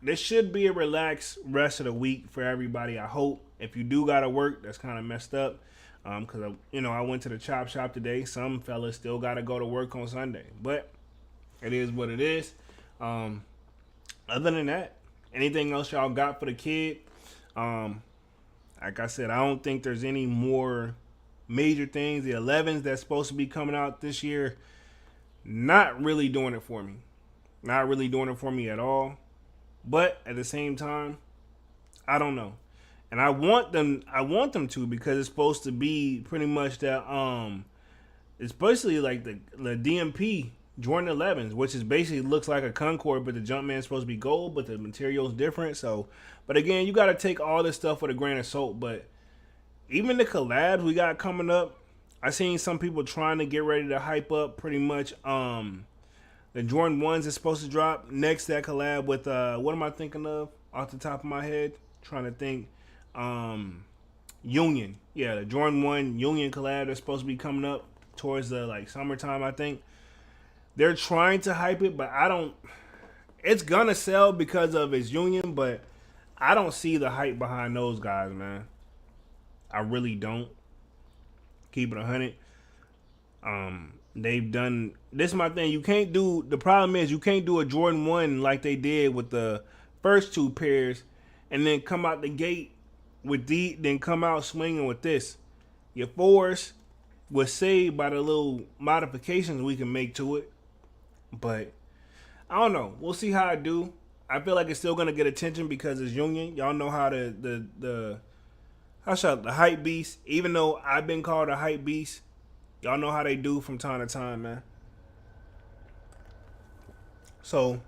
Speaker 2: this should be a relaxed rest of the week for everybody, I hope. If you do gotta work, that's kind of messed up. Because, I went to the chop shop today. Some fellas still gotta go to work on Sunday. But it is what it is. Other than that, anything else y'all got for the kid? Like I said, I don't think there's any more major things. The 11s that's supposed to be coming out this year, not really doing it for me. Not really doing it for me at all. But at the same time, I don't know. And I want them to, because it's supposed to be pretty much that it's basically like the DMP Jordan 11s, which is basically looks like a Concord, but the Jumpman's supposed to be gold, but the material's different. So, but again, you got to take all this stuff with a grain of salt. But even the collabs we got coming up, I seen some people trying to get ready to hype up pretty much the Jordan 1s is supposed to drop next. That collab with what am I thinking of off the top of my head? Trying to think. Union. Yeah, the Jordan 1 Union collab that's supposed to be coming up towards the summertime, I think. They're trying to hype it, but it's gonna sell because of its Union, but I don't see the hype behind those guys, man. I really don't. Keep it 100. They've done this is my thing. The problem is you can't do a Jordan 1 like they did with the first two pairs and then come out the gate with then come out swinging with this. Your 4s was saved by the little modifications we can make to it. But I don't know. We'll see how I do. I feel like it's still gonna get attention because it's Union. Y'all know how the hype beast. Even though I've been called a hype beast, y'all know how they do from time to time, man. So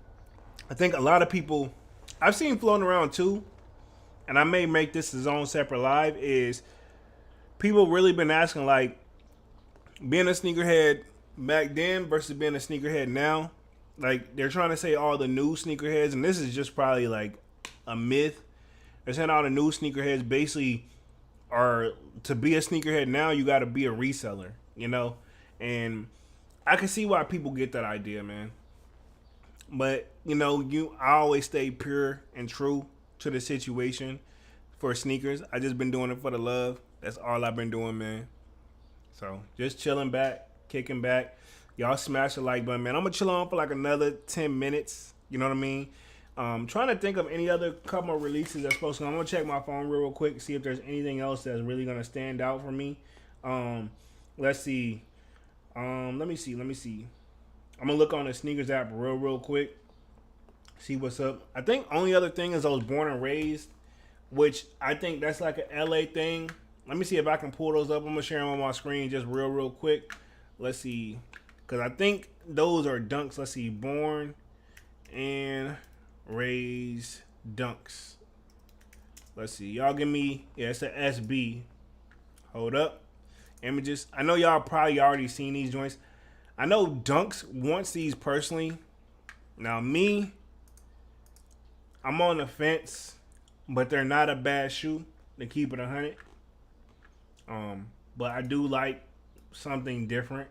Speaker 2: I think a lot of people I've seen floating around too, and I may make this his own separate live, is people really been asking, like, being a sneakerhead back then versus being a sneakerhead now. Like, they're trying to say all the new sneakerheads, and this is just probably like a myth. They're saying all the new sneakerheads basically are, to be a sneakerhead now, you got to be a reseller, And I can see why people get that idea, man. But, I always stay pure and true to the situation for sneakers. I just been doing it for the love. That's all I've been doing, man. So, just chilling back, kicking back. Y'all smash the like button, man. I'm going to chill on for like another 10 minutes. You know what I mean? Trying to think of any other couple of releases that's supposed to. I'm going to check my phone real quick, see if there's anything else that's really going to stand out for me. Let's see. Let me see. I'm going to look on the sneakers app real quick. See what's up. I think only other thing is those Born and Raised, which I think that's like an LA thing. Let me see if I can pull those up. I'm going to share them on my screen just real quick. Let's see. Because I think those are dunks. Let's see. Born and raised dunks. Let's see. Y'all give me, yeah, it's a SB. Hold up. Images. I know y'all probably already seen these joints. I know Dunks wants these personally. Now me, I'm on the fence, but they're not a bad shoe to keep it 100. But I do like something different.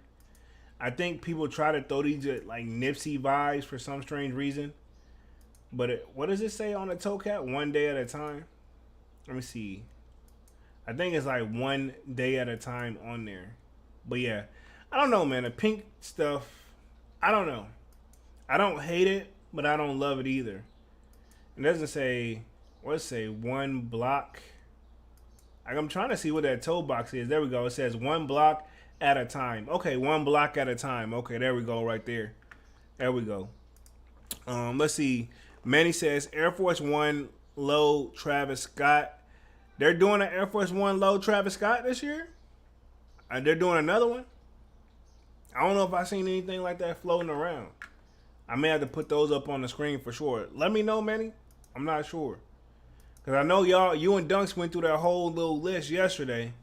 Speaker 2: I think people try to throw these at like Nipsey vibes for some strange reason. But what does it say on the toe cap? 1 day at a time. Let me see. I think it's like 1 day at a time on there. But yeah, I don't know, man. The pink stuff, I don't know. I don't hate it, but I don't love it either. It doesn't say, what does it say? 1 block. I'm trying to see what that toe box is. There we go. It says 1 block at a time. Okay, 1 block at a time. Okay, there we go, right there. There we go. Let's see. Manny says Air Force One low Travis Scott. They're doing an Air Force One low Travis Scott this year. They're doing another one. I don't know if I've seen anything like that floating around. I may have to put those up on the screen for sure. Let me know, Manny. I'm not sure. Because I know you and Dunks went through that whole little list yesterday.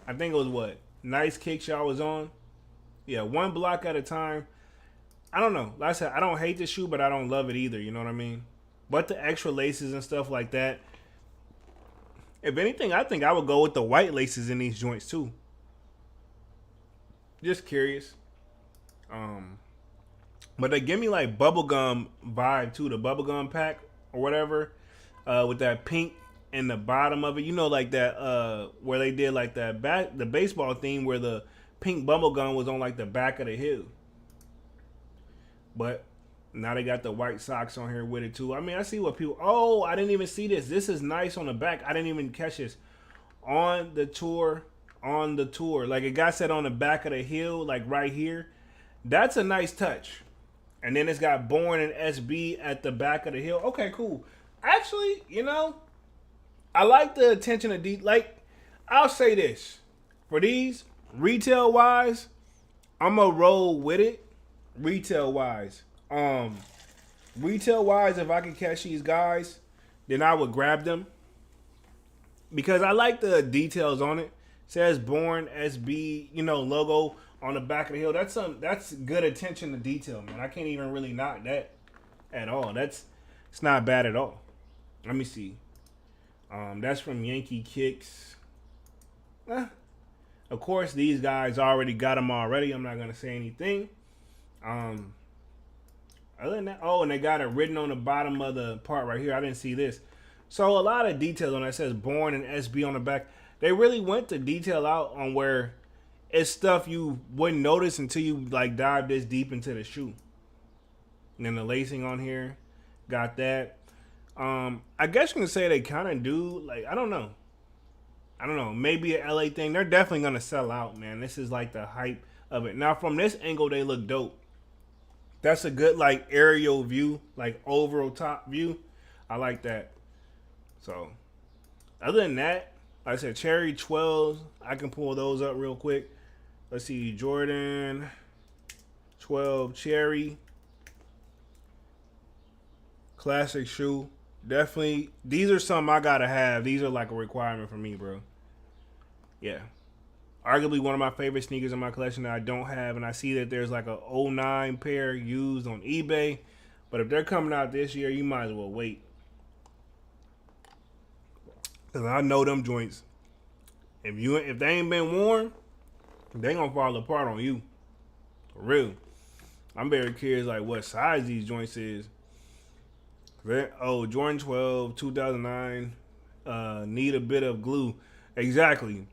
Speaker 2: I think it was what? Nice kicks y'all was on. Yeah, 1 block at a time. I don't know. Like I said, I don't hate the shoe, but I don't love it either. You know what I mean? But the extra laces and stuff like that. If anything, I think I would go with the white laces in these joints too. Just curious. But they give me like bubblegum vibe too. The bubblegum pack or whatever. With that pink in the bottom of it. You know, like that where they did like the baseball theme where the pink bubblegum was on like the back of the heel. But now they got the white socks on here with it too. I mean, I see what people. Oh, I didn't even see this. This is nice on the back. I didn't even catch this on the tour. On the tour, like it got set on the back of the heel, like right here. That's a nice touch. And then it's got Born and SB at the back of the heel. Okay, cool. Actually, you know, I like the attention to detail. Like, I'll say this for these retail wise, I'm gonna roll with it. Retail wise, if I could catch these guys, then I would grab them because I like the details on it. It says Born SB, you know, logo on the back of the heel. That's good attention to detail, man. I can't even really knock that at all. It's not bad at all. Let me see. That's from Yankee Kicks. Of course, these guys already got them already. I'm not gonna say anything. Other than that, oh, and they got it written on the bottom of the part right here. I didn't see this. So a lot of details on that. It says Born and SB on the back. They really went to detail out on where it's stuff you wouldn't notice until you like dive this deep into the shoe. And then the lacing on here, got that. I guess you can say they kind of do, like, I don't know. Maybe an LA thing. They're definitely going to sell out, man. This is like the hype of it. Now, from this angle, they look dope. That's a good, like, aerial view, like, overall top view. I like that. So, other than that, like I said, Cherry 12s. I can pull those up real quick. Let's see, Jordan 12 Cherry. Classic shoe. Definitely. These are some I gotta have. These are like a requirement for me, bro. Yeah. Arguably one of my favorite sneakers in my collection that I don't have. And I see that there's like a 09 pair used on eBay. But if they're coming out this year, you might as well wait. Because I know them joints. If they ain't been worn, they gonna fall apart on you. For real. I'm very curious like what size these joints is. Oh, Jordan 12, 2009, need a bit of glue. Exactly.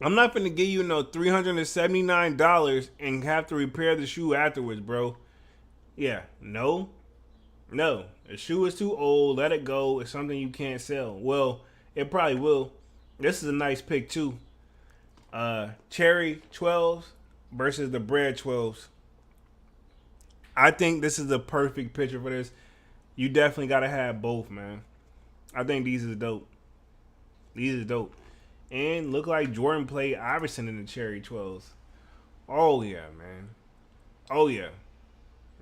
Speaker 2: I'm not finna give you no $379 and have to repair the shoe afterwards, bro. Yeah, no. The shoe is too old. Let it go. It's something you can't sell. Well, it probably will. This is a nice pick, too. Cherry 12s versus the Bread 12s. I think this is the perfect picture for this. You definitely got to have both, man. I think these is dope. And look like Jordan played Iverson in the Cherry 12s. Oh, yeah, man. Oh, yeah.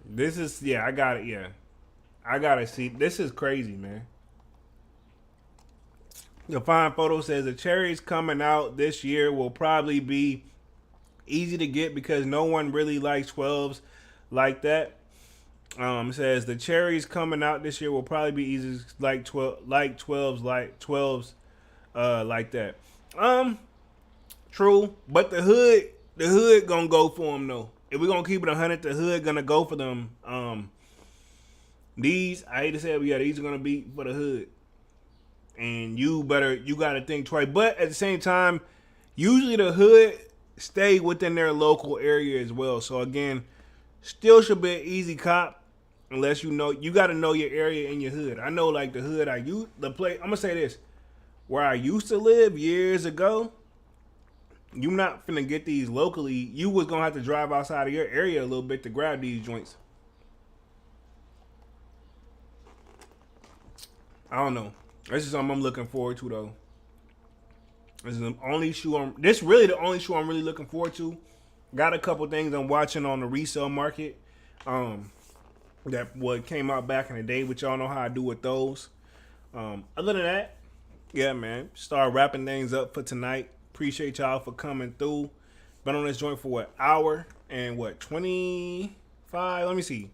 Speaker 2: This is I got it. Yeah, I gotta see. This is crazy, man. The fine photo says the cherries coming out this year will probably be easy to get because no one really likes 12s like that. Says the cherries coming out this year will probably be easy like 12s like that. True, but the hood gonna go for them though. If we're gonna keep it 100, the hood gonna go for them. These I hate to say it, but yeah, these are gonna be for the hood, and you gotta think twice. But at the same time, usually the hood stay within their local area as well. So again, still should be an easy cop. Unless you got to know your area and your hood. I know, like the hood I'm gonna say this: where I used to live years ago, you not finna get these locally. You was gonna have to drive outside of your area a little bit to grab these joints. I don't know. This is something I'm looking forward to though. This is the only shoe really the only shoe I'm really looking forward to. Got a couple things I'm watching on the resale market. That what came out back in the day, which y'all know how I do with those. Other than that, yeah, man, start wrapping things up for tonight. Appreciate y'all for coming through. Been on this joint for what, hour and what, 25? Let me see.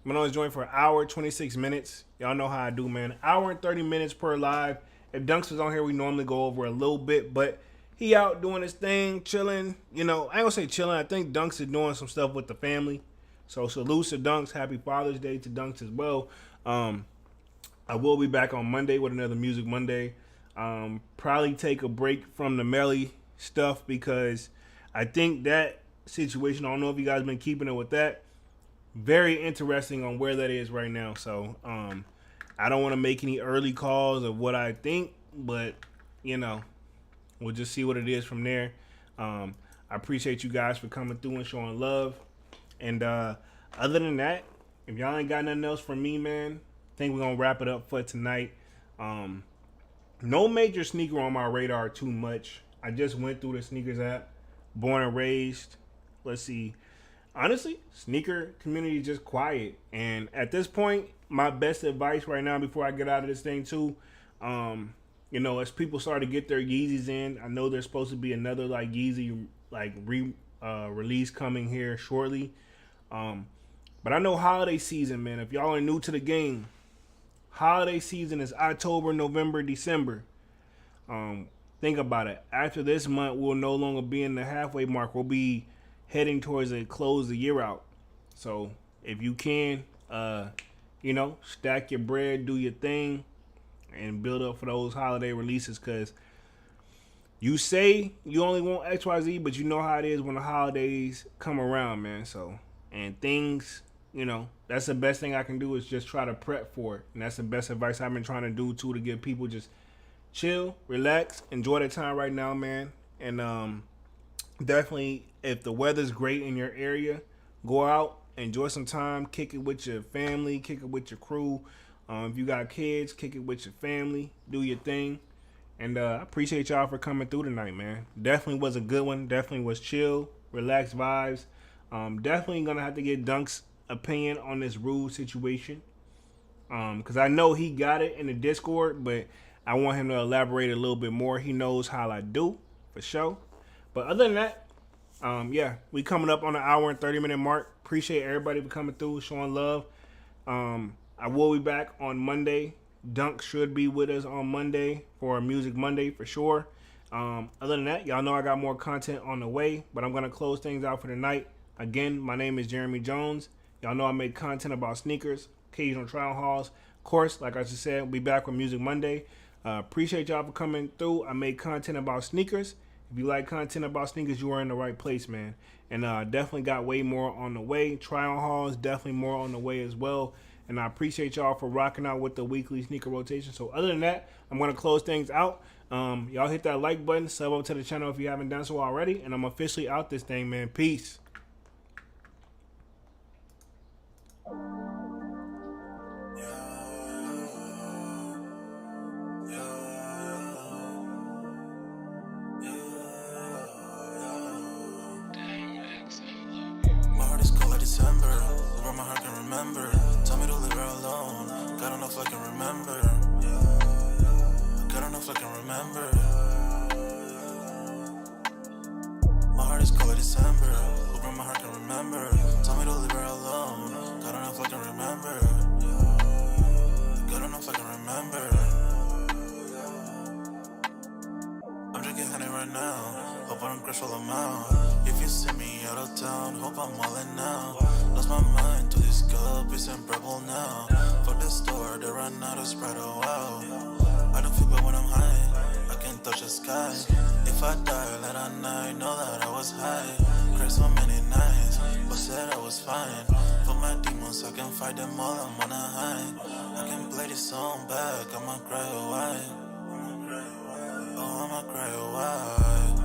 Speaker 2: Been on this joint for an hour, 26 minutes. Y'all know how I do, man. Hour and 30 minutes per live. If Dunks was on here, we normally go over a little bit, but he out doing his thing, chilling. You know, I ain't gonna say chilling. I think Dunks is doing some stuff with the family. So salute to Dunks. Happy Father's Day to Dunks as well. I will be back on Monday with another Music Monday. Probably take a break from the Melly stuff because I think that situation, I don't know if you guys been keeping it with that. Very interesting on where that is right now. So I don't want to make any early calls of what I think, but you know, we'll just see what it is from there. I appreciate you guys for coming through and showing love. And other than that, if y'all ain't got nothing else from me, man, I think we're going to wrap it up for tonight. No major sneaker on my radar too much. I just went through the sneakers app. Born and raised. Let's see. Honestly, sneaker community is just quiet. And at this point, my best advice right now before I get out of this thing too, you know, as people start to get their Yeezys in, I know there's supposed to be another like Yeezy release coming here shortly. But I know holiday season, man. If y'all are new to the game, holiday season is October, November, December. Think about it. After this month, we'll no longer be in the halfway mark. We'll be heading towards a close the year out. So if you can, you know, stack your bread, do your thing, and build up for those holiday releases. Because you say you only want XYZ, but you know how it is when the holidays come around, man. So, and things, you know, that's the best thing I can do is just try to prep for it. And that's the best advice I've been trying to do, too, to give people just chill, relax, enjoy the time right now, man. And definitely, if the weather's great in your area, go out, enjoy some time, kick it with your family, kick it with your crew. If you got kids, kick it with your family, do your thing. And I appreciate y'all for coming through tonight, man. Definitely was a good one. Definitely was chill, relaxed vibes. Definitely going to have to get Dunk's opinion on this Rhude situation. Because I know he got it in the Discord, but I want him to elaborate a little bit more. He knows how I do, for sure. But other than that, yeah, we coming up on the hour and 30-minute mark. Appreciate everybody for coming through, showing love. I will be back on Monday. Dunk should be with us on Monday for Music Monday for sure. Other than that, y'all know I got more content on the way, but I'm going to close things out for tonight. Again, my name is Jeremy Jones. Y'all know I make content about sneakers, occasional trial hauls. Of course, like I just said, we'll be back with Music Monday. Appreciate y'all for coming through. I make content about sneakers. If you like content about sneakers, you are in the right place, man. And definitely got way more on the way. Trial hauls, definitely more on the way as well. And I appreciate y'all for rocking out with the weekly sneaker rotation. So other than that, I'm going to close things out. Y'all hit that like button, sub up to the channel if you haven't done so already. And I'm officially out this thing, man. Peace.
Speaker 1: My heart is cold like December. where my heart can remember. Tell me to leave her alone. God don't know if I can remember. God don't know if I can remember. My heart is cold like December. Where my heart can remember. Tell me to leave her alone. God don't know if I can remember. God don't know if I can remember. I'm drinking honey right now. Hope I don't crash while I'm out. If you see me out of town, hope I'm wildin' now. Lost my mind to this cup, it's unbearable now. For the store, they run out of Sprite, oh wow. I don't feel bad when I'm high, I can't touch the sky. If I die late at night, know that I was high. Cried so many nights, but said I was fine. For my demons, I can fight them all, I'm on a high. I can play this song back, I'ma cry a while. Oh, I'ma cry a while.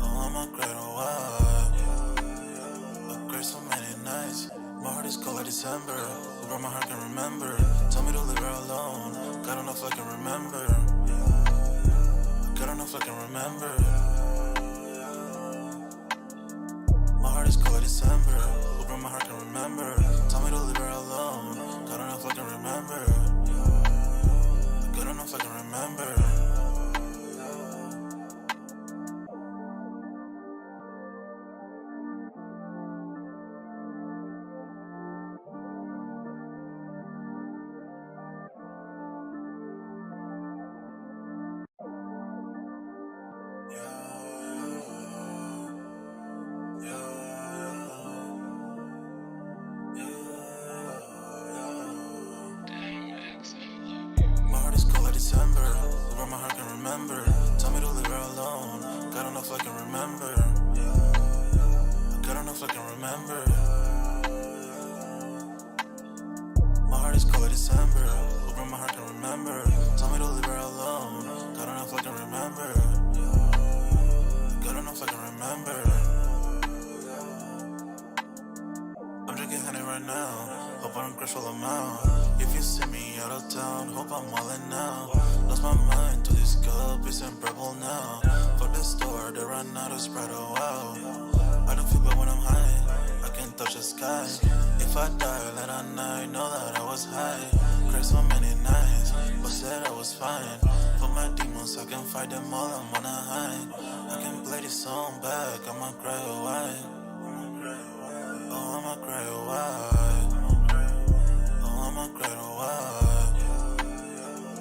Speaker 1: Oh, I'ma cry a while. I cried so many nights. My heart is cold like December. Where my heart can remember. Tell me to leave her alone. God don't know if I can remember. God don't know if I can remember. My heart is cold like December. Where my heart can remember. Tell me to leave her alone. God don't know if I can remember. God don't know if I can remember. My heart is cold like December. Where my heart can remember. Tell me to leave her alone. God don't know if I can remember. God don't know if I can remember. My heart is cold like December. Where my heart can remember. Tell me to leave her alone. God don't know if I can remember. God don't know if I can remember. I'm drinking honey right now. Hope I don't crash while I'm out. If you see me out of town, hope I'm wildin' now. Lost my mind to this cup, it's unbearable now. For the store, they run out of Sprite, oh wow. I don't feel bad when I'm high, I can't touch the sky. If I die late at night, know that I was high. Cried so many nights, but said I was fine. For my demons, I can fight them all, I'm on a high. I can play this song back, I'ma cry a while. Oh, I'ma cry a while. Oh, I'ma cry a while.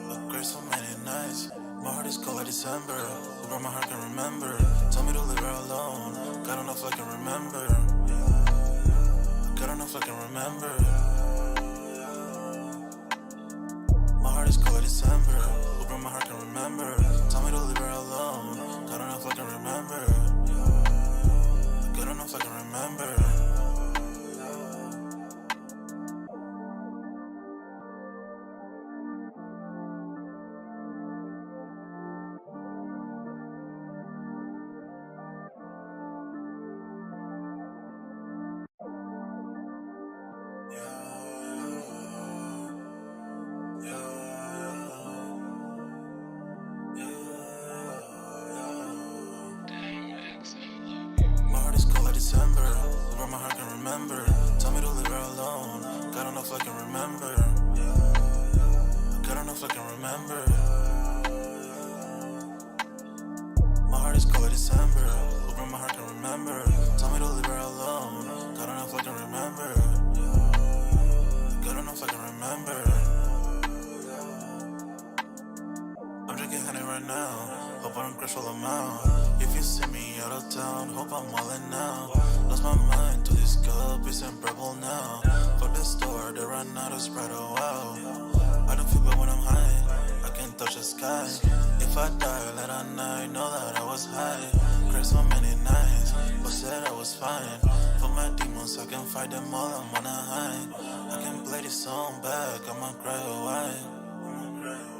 Speaker 1: I cried so many nights. My heart is cold like December. Where my heart can remember. Tell me to leave her alone. God don't know if I can remember. God don't know if I can remember. My heart is cold like December. Where my heart can remember. Tell me to leave her alone. God don't know if I can remember. God don't know if I can remember. My heart is cold like December. Where my heart can remember. Tell me to leave her alone. God don't know if I can remember. God don't know if I can remember. My heart is cold like December. Where my heart can remember. Tell me to leave her alone. God don't know if I can remember. God don't know if I can remember. I'm drinking honey right now. Hope I don't crash while I'm out. If you see me out of town, hope I'm wildin' now. Lost my mind to this cup, it's unbearable now. For the store, they run out of Sprite, oh wow. I don't feel bad when I'm high, I can't touch the sky. If I die late at night, know that I was high. Cried so many nights, but said I was fine. For my demons, I can fight them all, I'm on a high. I can play this song back, I'ma cry a while.